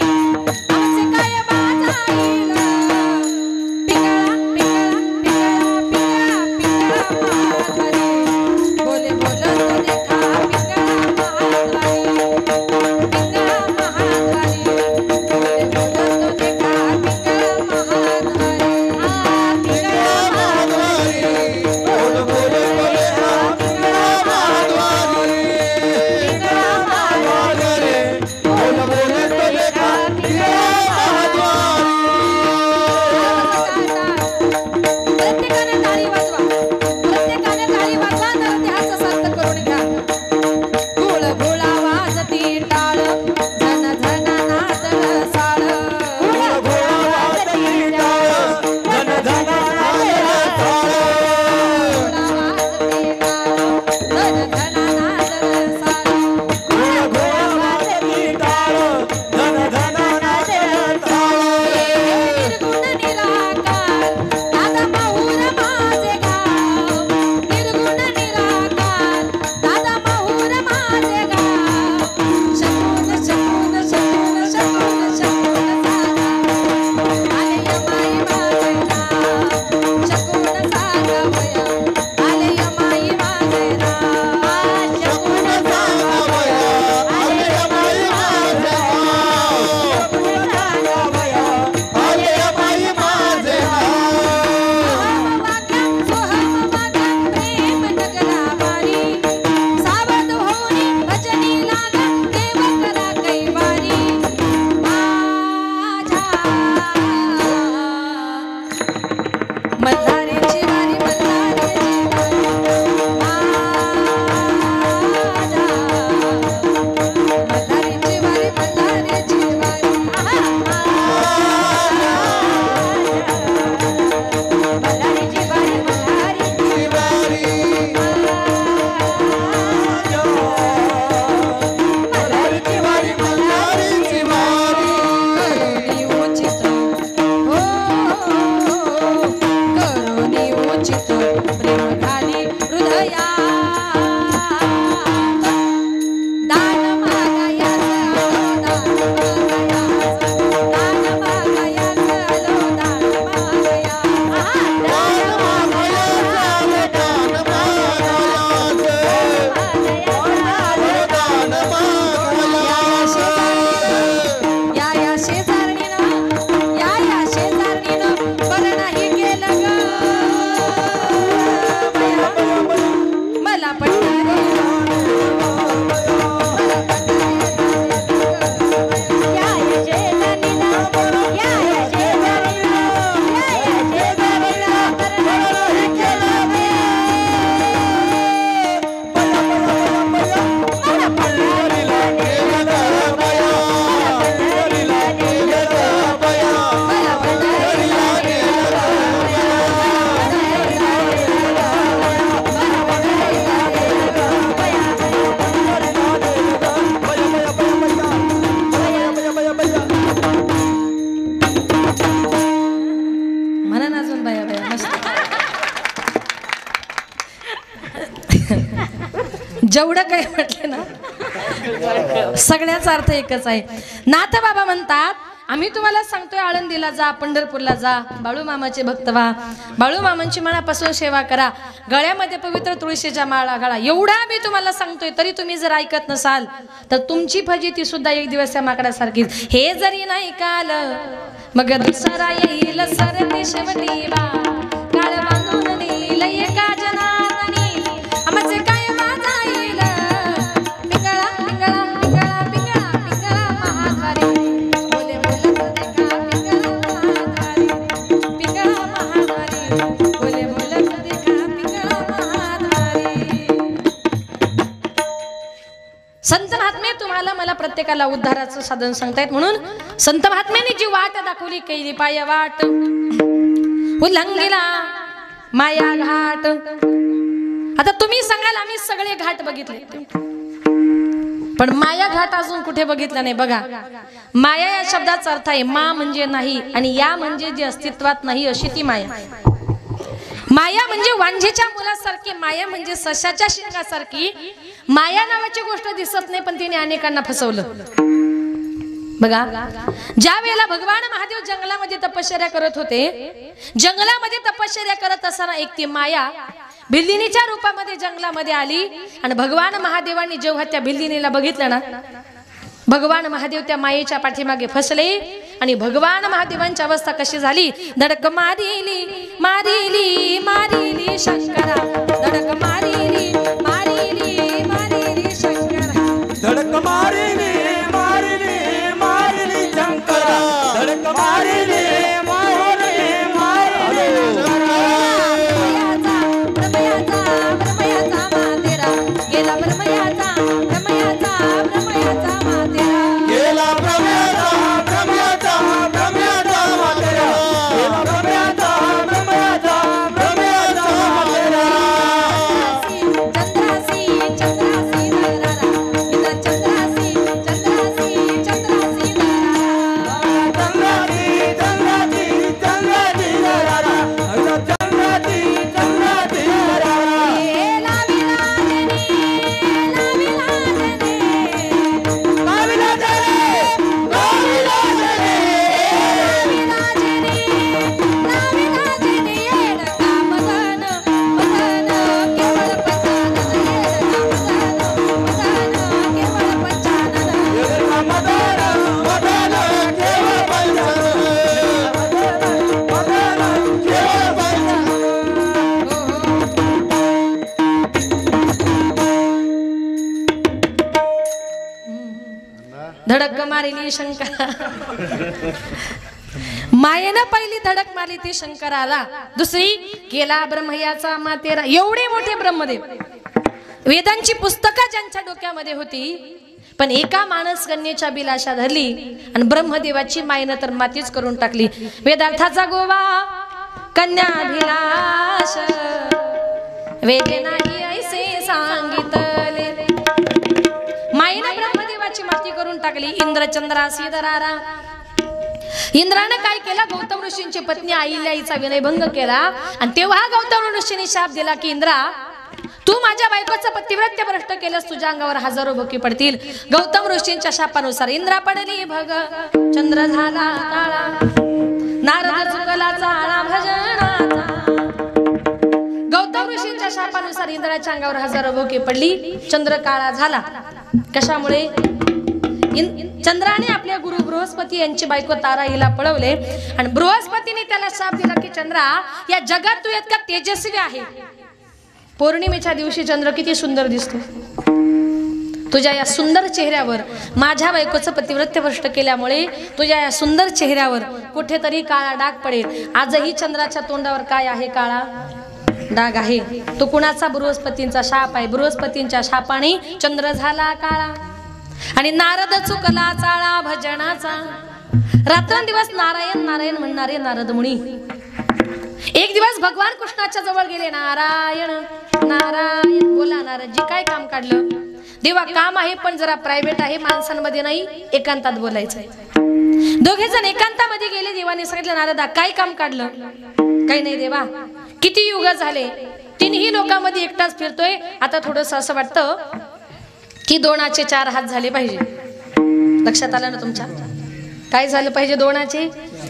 जेवढं काही म्हटले ना सगळ्याचा अर्थ एकच आहे. नाथ बाबा म्हणतात आम्ही तुम्हाला सांगतोय आळंदीला जा, पंढरपूरला जा, बाळू मामाचे भक्त व्हा, बाळू मामांची मनापासून सेवा करा, गळ्यामध्ये पवित्र तुळशीच्या माळा घाला, एवढा आम्ही तुम्हाला सांगतोय. तरी तुम्ही जर ऐकत नसाल तर तुमची फजिती सुद्धा एक दिवस त्या माकडासारखीच. हे जरी नाही काल मग दुसरा येईल सरते शेवटी बा, काळ बांधून नेईल एका जनार्दनी, आमचे काय माझा येईल पिंगळा पिंगळा पिंगळा पिंगळा पिंगळा महाद्वारी, बोले बोलत देखा पिंगळा महाद्वारी, बोले बोलत देखा पिंगळा महाद्वारी. संत महात्मे तुम्हाला मला प्रत्येकाला उद्धाराचं साधन सांगतायत. म्हणून संत महात्म्यांनी जी वाट दाखवली, कैली पाय वाट उल्लंघिला माया घाट. आता तुम्ही सांगाल आम्ही सगळे घाट बघितले, पण माया घाट अजून कुठे बघितला नाही. बघा, माया या शब्दाचा अर्थ आहे मा म्हणजे नाही, आणि या म्हणजे जे अस्तित्वात नाही अशी ती माया. माया म्हणजे वांझेच्या मुलासारखी, माया म्हणजे सशाच्या शिंगासारखी. माया नावाची गोष्ट दिसत नाही, पण तिने अनेकांना फसवलं. बघा, ज्या वेळेला भगवान महादेव जंगलामध्ये तपश्चर्या करत होते, जंगलामध्ये तपश्चर्या करत असताना एक ती माया भिल्लिनीच्या रूपामध्ये जंगलामध्ये आली, आणि भगवान महादेवांनी जेव्हा त्या भिल्लिनीला बघितलं ना, भगवान महादेव त्या मायेच्या पाठीमागे फसले, आणि भगवान महादेवांची अवस्था कशी झाली, धडक मारिली मारिली मारिली शंकरा, धडक मारिली मारिली मारिली शंकरा, धडक मारिली मारिली मारिली शंकरा, धडक मारिली मारिली मारिली ब्रह्मयाचा मातेरा गेला, ब्रह्मयाचा मातेरा गेला, ब्रह्मयाचा ब्रह्मयाचा ब्रह्मयाचा मातेरा गेला, ब्रह्मयाचा ब्रह्मयाचा ब्रह्मयाचा मातेरा. चंद्रासी चंद्रासी नरारा, मित्र चंद्रासी चंद्रासी चंद्रासी नरारा, चंद्राची चंद्राची चंद्राची नरारा, चंद्राची चंद्राची नरारा. धडक मारिली शंकरा. मायेनं पहिली धडक मारली ती शंकराला, दुसरी केला ब्रह्मयाचा मातेरा. एवढे मोठे ब्रह्मदेव, वेदांची पुस्तकं ज्यांच्या डोक्यामध्ये होती, पण एका मानस कन्येच्या बिलाशा धरली आणि ब्रह्मदेवाची मायेनं तर मातीच करून टाकली. वेदार्थाचा गोवा कन्याभिलाष, वेदे नाही ऐसे सांगितले. मायेनं ब्रह्मदेवाची माती करून टाकली. इंद्रचंद्रासी दरारा. इंद्राने काय केलं, गौतम ऋषींची पत्नी अहिल्याईचा विनयभंग केला, आणि तेव्हा गौतम ऋषींनी शाप दिला की इंद्रा, तू माझ्या बायकोचं पतिव्रत्य भ्रष्ट केलंस, तुझ्या अंगावर हजारो भोकी पडतील. गौतम ऋषींच्या शापानुसार इंद्रा पडली भग, चंद्र झाला काळा, नारद चुकला चाळा भजनाचा. गौतम ऋषींच्या शापानुसार इंद्राच्या अंगावर हजारो भोकी पडली, चंद्र काळा झाला. कशामुळे? चंद्राने आपल्या गुरु बृहस्पती यांची बायको तारा हिला पळवले, आणि बृहस्पतीने त्याला शाप दिला की चंद्रा, या जगात तू इतका तेजस्वी आहे, पौर्णिमेच्या दिवशी चंद्र किती सुंदर दिसतो, तुझ्या या सुंदर चेहऱ्यावर माझ्या बायकोचं पतिव्रत्य भ्रष्ट केल्यामुळे तुझ्या या सुंदर चेहऱ्यावर कुठेतरी काळा डाग पडेल. आजही चंद्राच्या तोंडावर काय आहे? काळा डाग आहे. तो कुणाचा? बृहस्पतींचा शाप आहे. बृहस्पतींच्या शापाने चंद्र झाला काळा, आणि नारद चुकला चाळा भजनाचा. रात्रंदिवस नारायण नारायण म्हणणारे नारद मुनी एक दिवस भगवान कृष्णाच्या जवळ गेले. नारायण नारायण बोला नारदजी, काय काम काढलं? देवा काम आहे पण जरा प्रायव्हेट आहे, माणसांमध्ये नाही, एकांतात बोलायचं आहे. दोघे जण एकांतामध्ये गेले. देवाने सांगितलं, नारदा काय काम काढलं? काही नाही देवा, किती युग झाले, तिन्ही लोकांमध्ये एकटाच फिरतोय, आता थोडंसं असं वाटतं की दोनाचे 4 हात झाले पाहिजे. लक्षात आलं ना तुमच्या? काय झालं पाहिजे? दोनाचे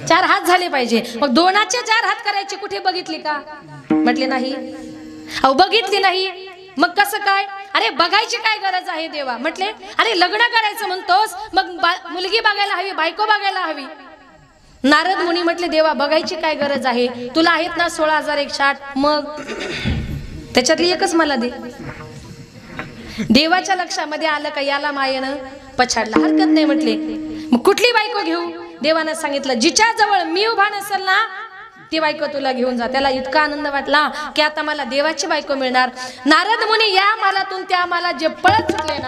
4 हात झाले पाहिजे. मग दोनाचे 4 हात करायची कुठे बघितली का? म्हटले नाही. अहो बघितली नाही, मग कसं काय? अरे बघायची काय गरज आहे देवा? म्हटले अरे लग्न करायचं म्हणतोस, मग मुलगी बघायला हवी, बायको बघायला हवी. नारद मुनी म्हटले देवा बघायची काय गरज आहे? तुला आहेत ना 16,108, मग त्याच्यातली एकच मला दे. देवाच्या लक्षामध्ये आलं का याला मायेनं पछाडला, हरकत नाही म्हटले. मग कुठली बायको घेऊ? देवानं सांगितलं जिच्या जवळ मी उभा नसेल ना ती बायको तुला घेऊन जा. त्याला इतका आनंद वाटला की आता मला देवाची बायको मिळणार. नारद मुनी या मालातून त्या माला जे पळत सुटले ना,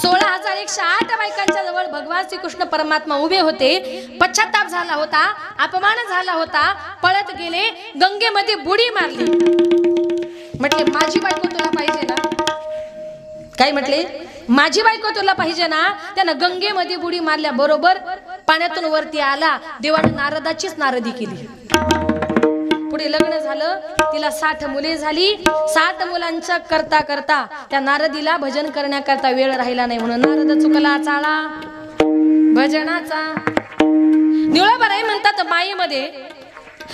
16,108 बायकांच्या जवळ भगवान श्रीकृष्ण परमात्मा उभे होते. पश्चाताप झाला होता, अपमान झाला होता, पळत गेले, गंगेमध्ये बुडी मारली. म्हटले माझी बायको तुला पाहिजे ना? काय म्हटले? माझी बायको तुला पाहिजे ना? त्यानं गंगेमध्ये बुडी मारल्या बरोबर पाण्यातून वरती आला. देवाने नारदाचीच नारदी केली. पुढे लग्न झालं, तिला 60 मुले झाली. 60 मुलांच्या करता करता त्या नारदीला भजन करण्याकरता वेळ राहिला नाही, म्हणून नारद चुकला चाळा भजनाचा. निळाबराई म्हणतात मायेमध्ये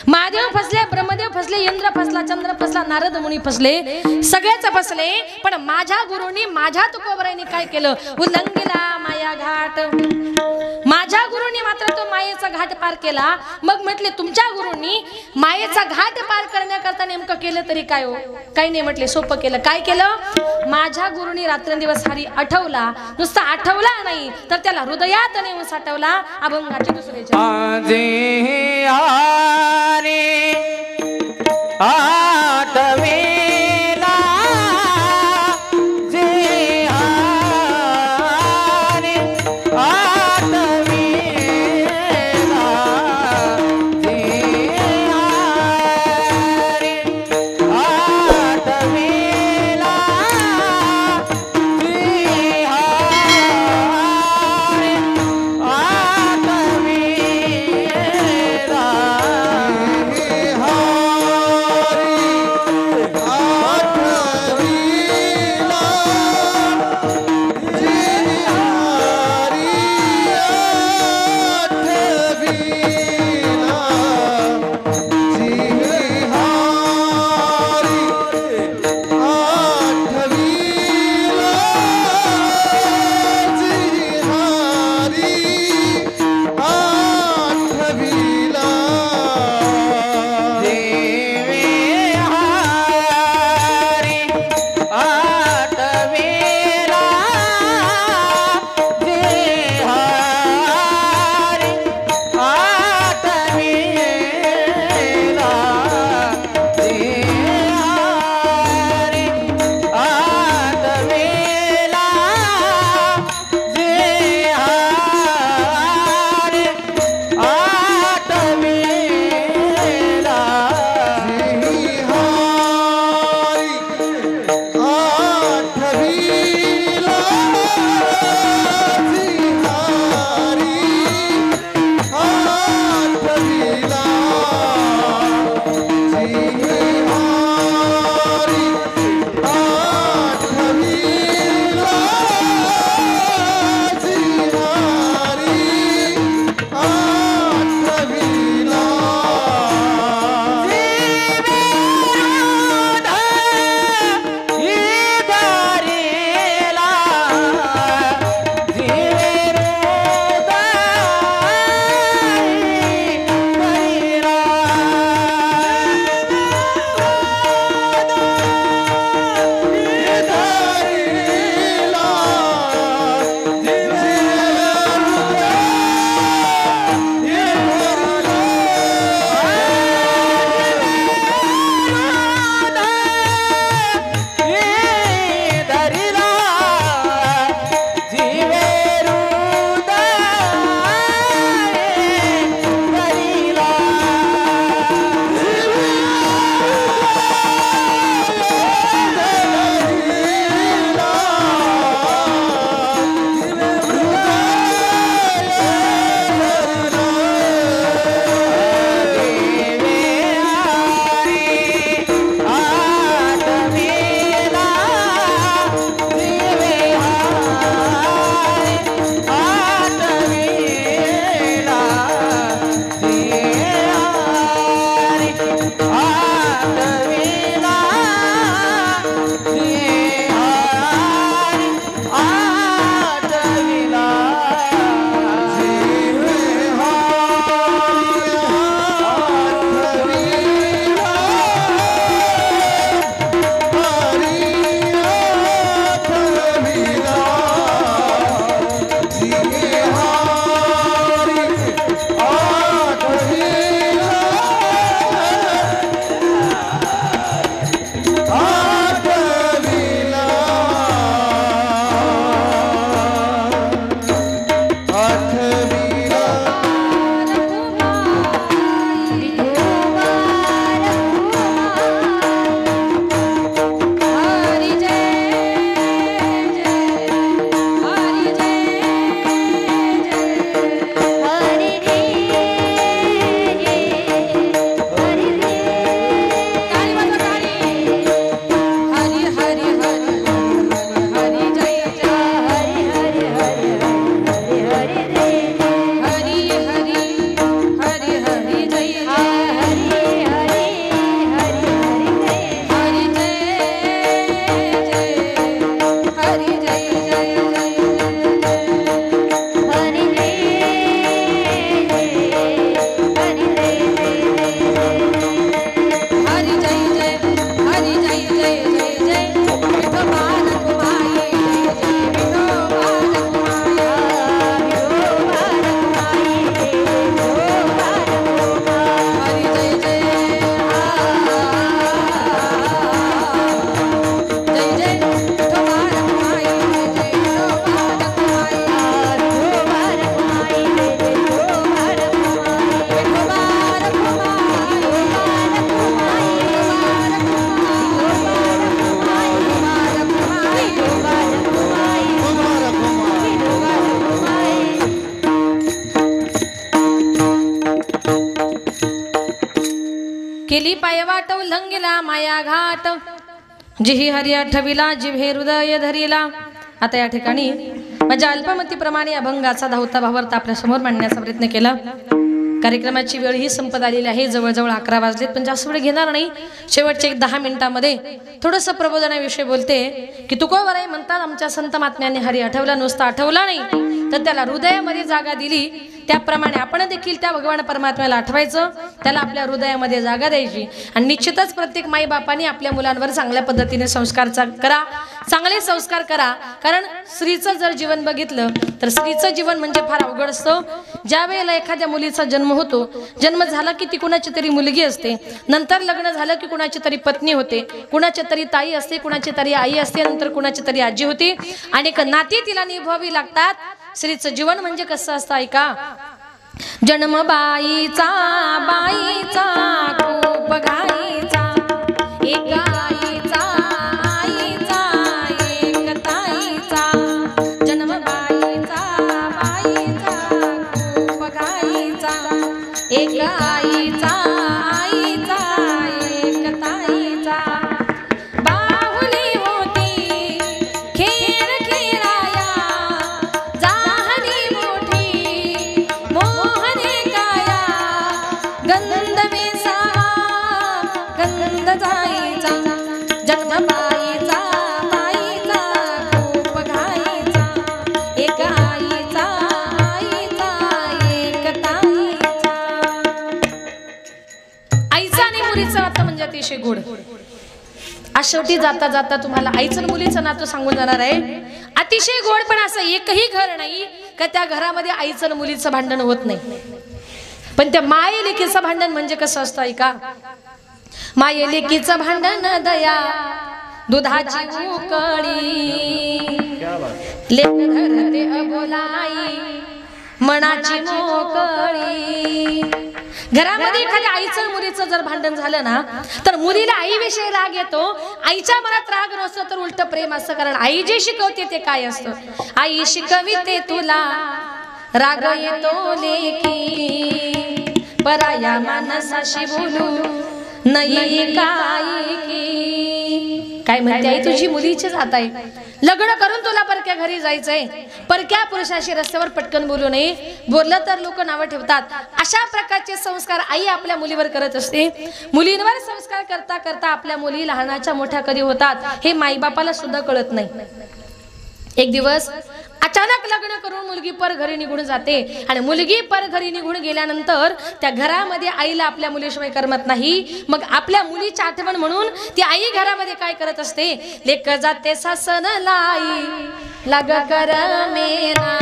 महादेव फसले, ब्रह्मदेव फसले, इंद्र फसला, चंद्र फसला, नारद मुनी फसले, सगळेच फसले. पण माझ्या गुरुनी, माझ्या तुकोबराईने काय केलं? उल्लंघिला माया घाट. माझ्या गुरुनी मात्र तो मायेचा घाट पार केला. मग म्हटले तुमच्या गुरुनी मायेचा घाट पार करण्याकरता नेमकं केलं तरी काय हो? काही नाही म्हटले, सोपं केलं. काय केलं? माझ्या गुरुनी रात्रंदिवस हरी आठवला. नुसता आठवला नाही तर त्याला हृदयात नेऊन साठवला. अभंगाचे दुसरे आठवेला जे आरे, आठवेला जे आरे, आठवेला जे आरे, आठवेला केली पायवाट उल्लंघिला माया घाट जिही हरी आठविला जिभे हृदय धरिला. आता या ठिकाणी माझ्या अल्पमतीप्रमाणे अभंगाचा धावता भावार्थ आपल्या समोर मांडण्याचा प्रयत्न केला. कार्यक्रमाची वेळ ही संपत आलेली आहे. जवळजवळ 11 वाजलेत, पण जास्त वेळ घेणार नाही. शेवटच्या 10 मिनिटांमध्ये थोडंसं प्रबोधनाविषयी बोलते की तुकोबराई म्हणतात आमच्या संत महात्म्यांनी हरी आठवला, नुसता आठवला नाही तर त्याला हृदयामध्ये जागा दिली. त्याप्रमाणे आपण देखील त्या भगवान परमात्म्याला आठवायचं, त्याला आपल्या हृदयामध्ये जागा द्यायची. आणि निश्चितच प्रत्येक माई बापाने आपल्या मुलांवर चांगल्या पद्धतीने संस्कार करा, चांगले संस्कार करा. कारण स्त्रीचं जर जीवन बघितलं तर स्त्रीचं जीवन म्हणजे फार अवघड असतं. ज्या वेळेला एखाद्या मुलीचा जन्म होतो, जन्म झाला की ती कुणाची तरी मुलगी असते, नंतर लग्न झालं की कुणाची तरी पत्नी होते, कुणाची तरी ताई असते, कुणाची तरी आई असते, नंतर कुणाची तरी आजी होती. अनेक नाती तिला निभवावी लागतात. स्त्रीचं जीवन म्हणजे कसं असतं ऐका. जन्म बाईचा बाईचा खूप घाईचा, एक आईचा आईचा एक ताईचा. जन्म बाईचा बाईचा खूप घाईचा, एक आईचा आईचा एक ताईचा. बाहुली होती खेळ खेळाया, जाहली मोठी मोहने काया. गंध वेसा गंध जाईचा, जन्म बाईचा बाईचा खूप घाईचा, एक आईचा आईचा एक ताईचा. आईचा आणि मुलीचं नातं म्हणजे अतिशय गोड. आज शेवटी जाता जाता तुम्हाला आईचं आणि मुलीचं नातं सांगून जाणार आहे. अतिशय गोड, पण असं एकही घर नाही का त्या घरामध्ये आईचं आणि मुलीचं भांडण होत नाही. पण त्या माये लेकीचं भांडण म्हणजे कसं असतं ऐका. माये लेकीचं भांडण दया दुधाची उकळी, लेक धरते अबोलाई मनाची मोकळी. घरामध्ये एखाद्या आईचं मुलीचं जर भांडण झालं ना तर मुलीला आईविषयी राग येतो, आईच्या मनात राग नसतो तर उलट प्रेम असतं. कारण आई जे शिकवते ते काय असतं. आई शिकविते तुला राग येतो लेकी, पराया माणसाशी बोलू नाही काय की. काय म्हणते आई तुझी मुलीची जात आहे, लग्न करून तुला परक्या घरी जायचंय, परक्या पुरुषाशी रस्त्यावर पटकन बोलू नये, बोललं तर लोक नावं ठेवतात. अशा प्रकारचे संस्कार आई आपल्या मुलीवर करत असते. मुलींवर संस्कार करता करता आपल्या मुली लहानाच्या मोठ्या कधी होतात हे माईबापाला सुद्धा कळत नाही. एक दिवस अचानक लग्न करून मुलगी पर घरी निघून जाते आणि मुलगी पर घरी निघून गेल्यानंतर त्या घरामध्ये आईला आपल्या मुलीशिवाय करमत नाही. मग आपल्या मुलीची आठवण म्हणून ती आई घरामध्ये काय करत असते. लेक जाते सासन लाई लाग कर मेरा,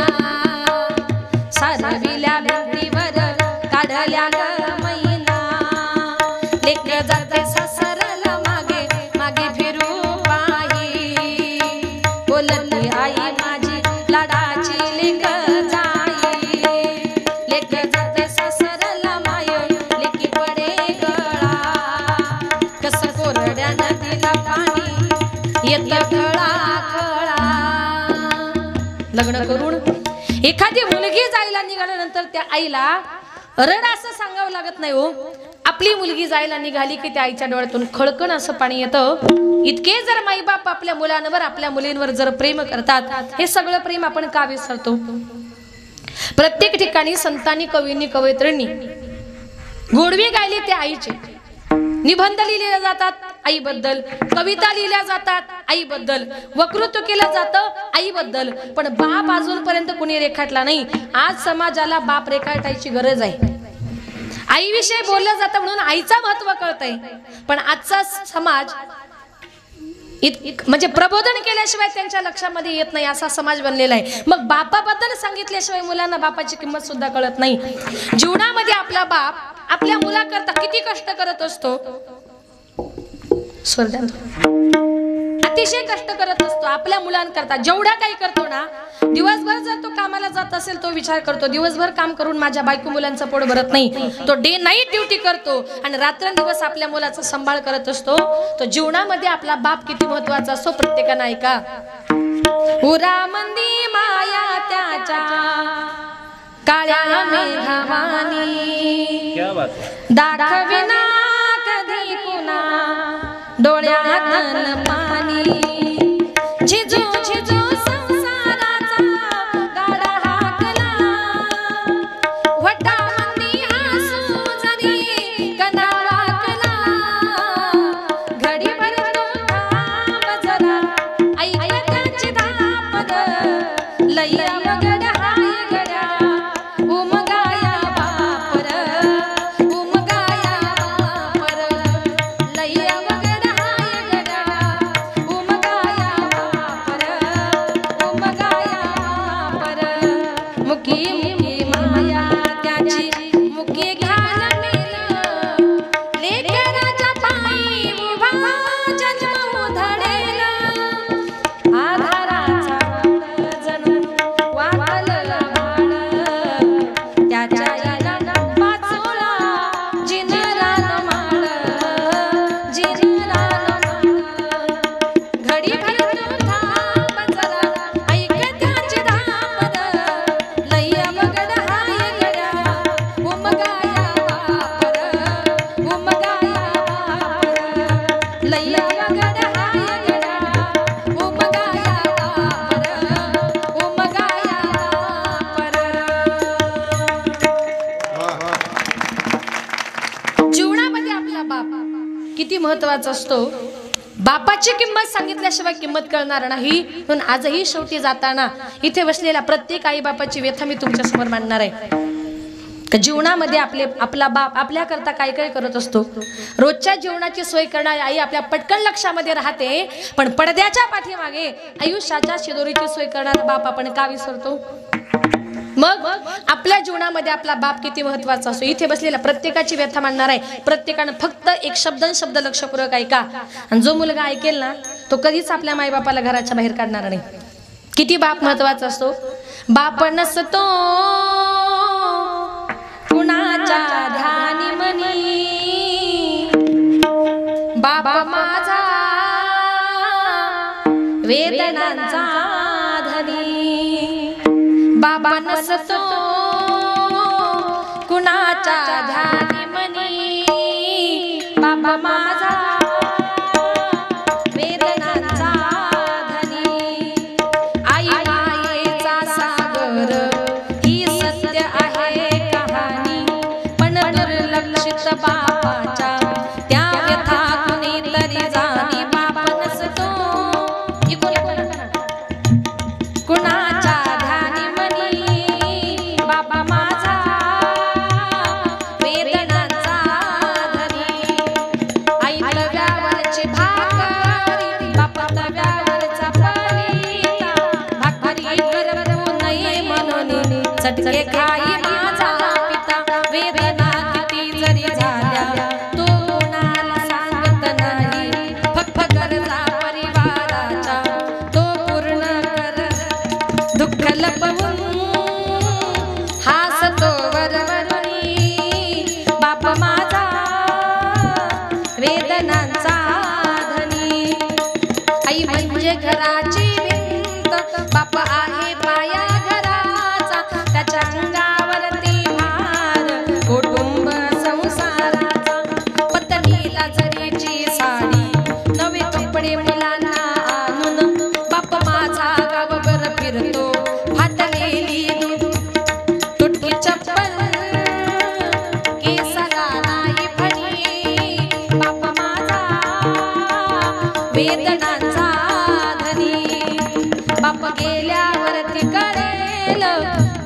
सारविल्या भिंतीवर काढल्या ग मैना. लेक जाते सासरला मागे मागे फिरू पाही, बोलली आई माझी लाडाची लेक जाई. लेक जाते सासरला माय लेकी पडे गळा, कस कोरड्या नदीला पाणी येत खळा खळा. लग्न करून एखादी मुलगी जायला निघाल्यानंतर त्या आईला रड असं सांगावं लागत नाही हो. आपली मुलगी जायला निघाली की त्या आईच्या डोळ्यातून खळकण असं पाणी येतं. इतके जर माईबाप आपल्या मुलांवर आपल्या मुलींवर जर प्रेम करतात, हे सगळं प्रेम आपण का विसरतो. प्रत्येक ठिकाणी संतांनी कवींनी कवयित्रींनी गोडवी गायली त्या आईचे. निबंध लिहिले जातात आईबद्दल, कविता लिहिल्या जातात आईबद्दल, वक्तृत्व केलं जातं आईबद्दल, पण बाप अजूनपर्यंत कुणी रेखाटला नाही. आज समाजाला बाप रेखाटायची गरज आहे. आईविषयी बोललं जातं म्हणून आईचं महत्व कळतंय, पण आजचा समाज म्हणजे प्रबोधन केल्याशिवाय त्यांच्या लक्षामध्ये येत नाही असा समाज बनलेला आहे. मग बापाबद्दल सांगितल्याशिवाय मुलांना बापाची किंमत सुद्धा कळत नाही. जीवनामध्ये आपला बाप आपल्या मुलाकरता किती कष्ट करत असतो, अतिशय कष्ट करत असतो आपल्या मुलांकरता. जेवढा काही करतो ना, दिवसभर जर तो कामाला जात असेल तो विचार करतो दिवसभर काम करून माझ्या बायको मुलांचं पोट भरत नाही, तो डे नाईट ड्युटी करतो आणि रात्रंदिवस आपल्या मुलाचा सांभाळ करत असतो. तो जीवनामध्ये आपला बाप किती महत्वाचा असतो प्रत्येकानं ऐका. उरामंदी माया त्याच्या काळ्या मेघावानी, दाखविना कधी दादन पाणी झिजो झिजो संसाराचा गाडा हाकला वटा मंदी हसू जरी कना वाकला घडीभर तो थांब जरा ऐक त्याची धापद लैया वगड हाय गड्या उमगाया बापर उमगाया बापर लैया वगड हाय गड्या उमगाया बापर उमगाया बापर मुकी मुकी माया त्याची मुकी घाल मेल लेकराच्या पायी उभा जन्म उधळेल आधाराचा जणू वाकलं भाड त्याच्या येणं पाचोळा जिनरान माळ जिनरान माळ घडी भर थांब जरा ऐक त्याची धापद लैया वगड हाय गड्या उमगाया बापर उमगाया बापर लैया वगड हाय गड्या उमगाया बापर उमगाया बापर जीवनामध्ये आपला बाप किती महत्वाचा असतो बापाची किंमत सांगितल्याशिवाय किंमत कळणार नाही म्हणून आजही शेवटी जाताना इथे बसलेल्या प्रत्येक आई बापाची व्यथा मी तुमच्या समोर मांडणार आहे का जीवनामध्ये आपला बाप आपल्या करता काय काय करत असतो रोजच्या जीवनाची सोय करणारी आई आपल्या पटकन लक्षामध्ये राहते पण पडद्याच्या पाठीमागे आयुष्याच्या शिदोरीची सोय करणारा बाप आपण का विसरतो मग आपल्या जीवनामध्ये आपला बाप किती महत्वाचा असतो इथे बसलेल्या प्रत्येकाची व्यथा मांडणार आहे प्रत्येकानं फक्त एक शब्द लक्षपूर्वक ऐका आणि जो मुलगा ऐकेल ना तो कधीच आपल्या मायबापाला घराच्या बाहेर काढणार नाही किती बाप महत्वाचा असतो बाप नसतो कुणाच्या ध्यानी मनी बाप माझा वेदनांचा धनी बाबा नसतो कुणाच्या ध्यानी मनी बाबा माझा वेदनांचा धनी आई मायेचा सागर ही सत्य आहे कहाणी पण दुर्लक्षित बापाच्या त्या व्यथा कुणीतरी जाणी बाप नसतो कुणाच्या ध्यानी मनी बाबा माझा वेदनांचा धनी आई तव्यावरची भाकरी बाप तव्यावरचा पलिता भाकरी करवू नये म्हणून चटके खाई माझा पिता वेदना किती जरी झाल्या तो कोणाला सांगत नाही फक्त गरजा परिवाराच्या तो पूर्ण कर दुःख लपवून हासतो वरवरी बाप माझा वेदनांचा धनी आई म्हणजे घराची भिंत बाप आहे पाया घराचा त्याच्या अंगावरती भार कुटुंब संसाराचा पत्नीला जरीची साडी नवे कपडे मुलांना आणून बाप माझा गावभर फिरतो फाटलेली दूध तुटकी चप्पल केसाला नाही फणी बाप माझा वेदनांचा धनी बाप गेल्यावरती कळेल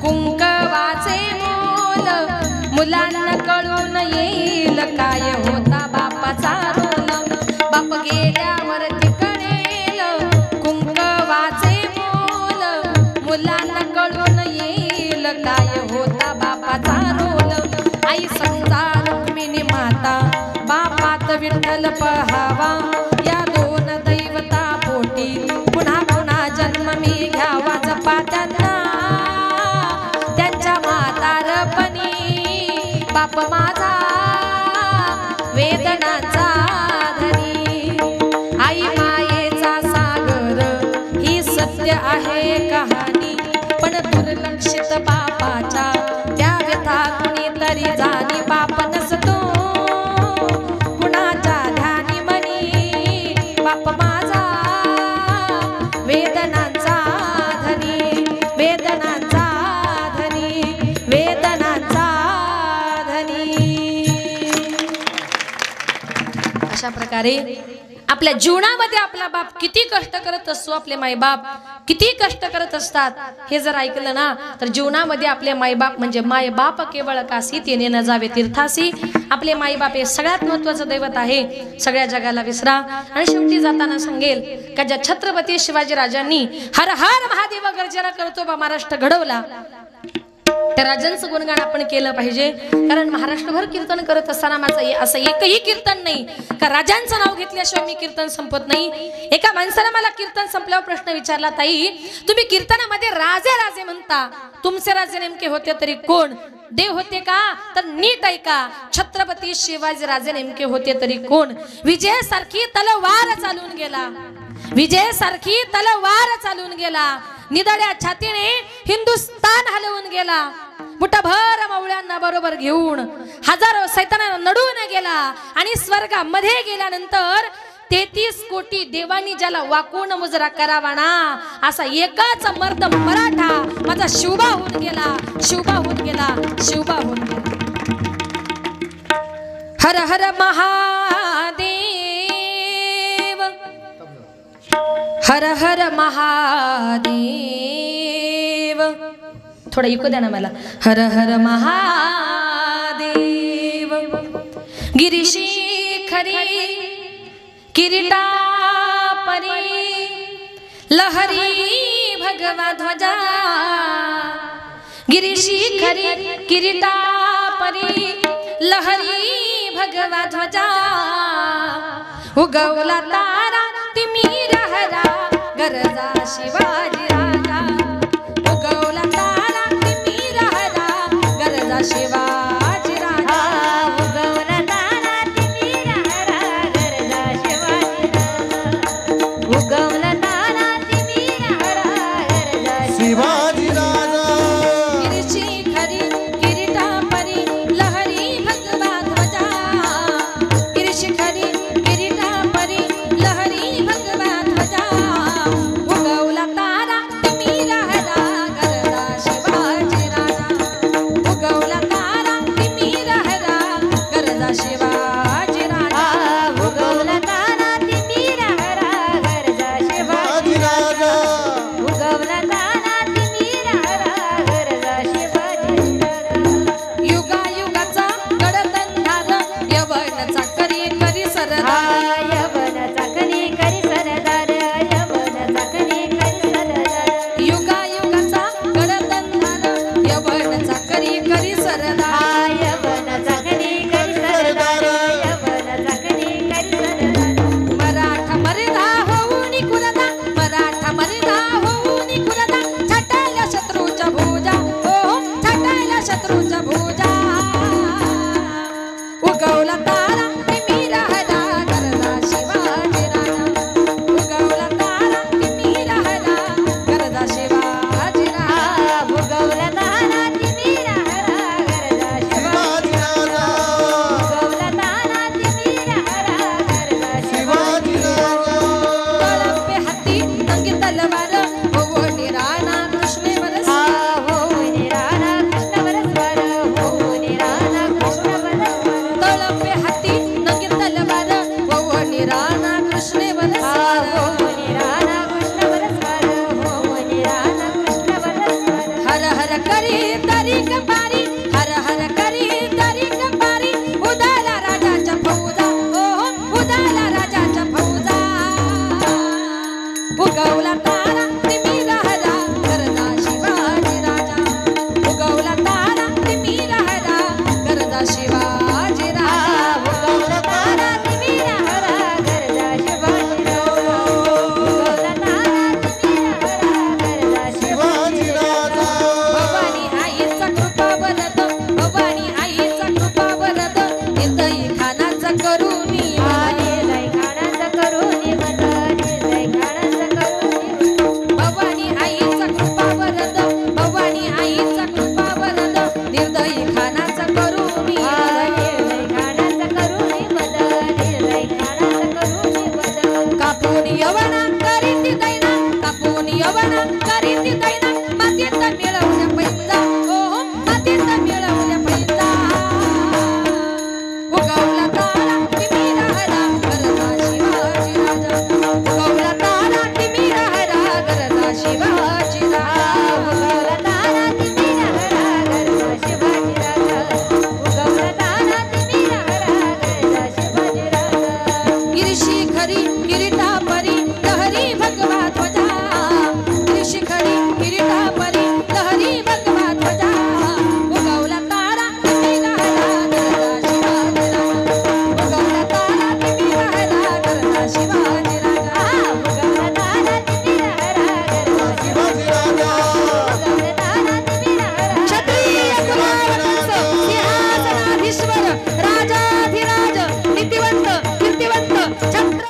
कुंकवाचे मोल मुलांना कळून येईल काय होता बापाचा रोल बाप गेल्यावरती कळेल कुंकवाचे मोल मुलांना कळून येईल काय होता बापाचा रोल आई समजा रुक्मिणी माता बापात विठ्ठल पहावा या दोन दैवता पोटी पुन्हा पुन्हा जन्म मी घ्यावा जपा त्यांना त्यांच्या म्हातारपणी बाप माझा वेदनांचा धनी आई मायेचा सागर ही सत्य आहे कहाणी पण दुर्लक्षित बापाच्या त्या व्यथा कुणीतरी जाणी बाप नसतो कुणाच्या ध्यानी मनी बाप वेदनाचा धनी, वेदनाचा धनी. अशा प्रकारे आपल्या जीवनामध्ये आपला बाप किती कष्ट करत असतो, आपले मायबाप किती कष्ट करत असतात, हे जर ऐकलं ना तर जीवनामध्ये आपले मायबाप म्हणजे मायबाप केवळ कासी तेने न जावे तीर्थासी. आपले मायबाप हे सगळ्यात महत्वाचं दैवत आहे, सगळ्या जगाला विसरा. आणि शेवटी जाताना सांगेल का ज्या छत्रपती शिवाजी राजांनी हर हर महादेव गर्जना करतो बा महाराष्ट्र घडवला, त्या राजांचं गुणगान आपण केलं पाहिजे. कारण महाराष्ट्रभर कीर्तन करत असताना माझं असं एकही कीर्तन नाही का राजांचं नाव घेतल्याशिवाय मी कीर्तन संपत नाही. एका माणसाने मला कीर्तन संपल्यावर प्रश्न विचारला, ताई तुम्ही कीर्तनामध्ये राजे राजे म्हणता, तुमचे राजे नेमके होते तरी कोण? देव होते का? तर नीट ऐका, छत्रपती शिवाजी राजे नेमके होते तरी कोण? विजयासारखी तलवार चालून गेला, विजयासारखी तलवार चालून गेला, निदळ्या छातीने हिंदुस्तान हलवून गेला, मुठभर मावळ्यांना बरोबर घेऊन हजारो सैतानांना नडून गेला. आणि स्वर्गामध्ये गेल्यानंतर 33 कोटी देवानी ज्याला वाकून मुजरा करावा ना, असा एकाच मर्द मराठा माझा शिवबा होऊन गेला, शिवबा होऊन गेला, शिवबा होऊन गेला. हर हर महादेव, हर हर महादेव. थोडा इको द्या ना मला. हर हर महादेव. गिरीशिखरी किरीटा परी लहरी भगवा ध्वजा, गिरीशिखरी किरीटा परी लहरी भगवा ध्वजा, उगवला तारा तिमिर हरा गरजा शिवाजी.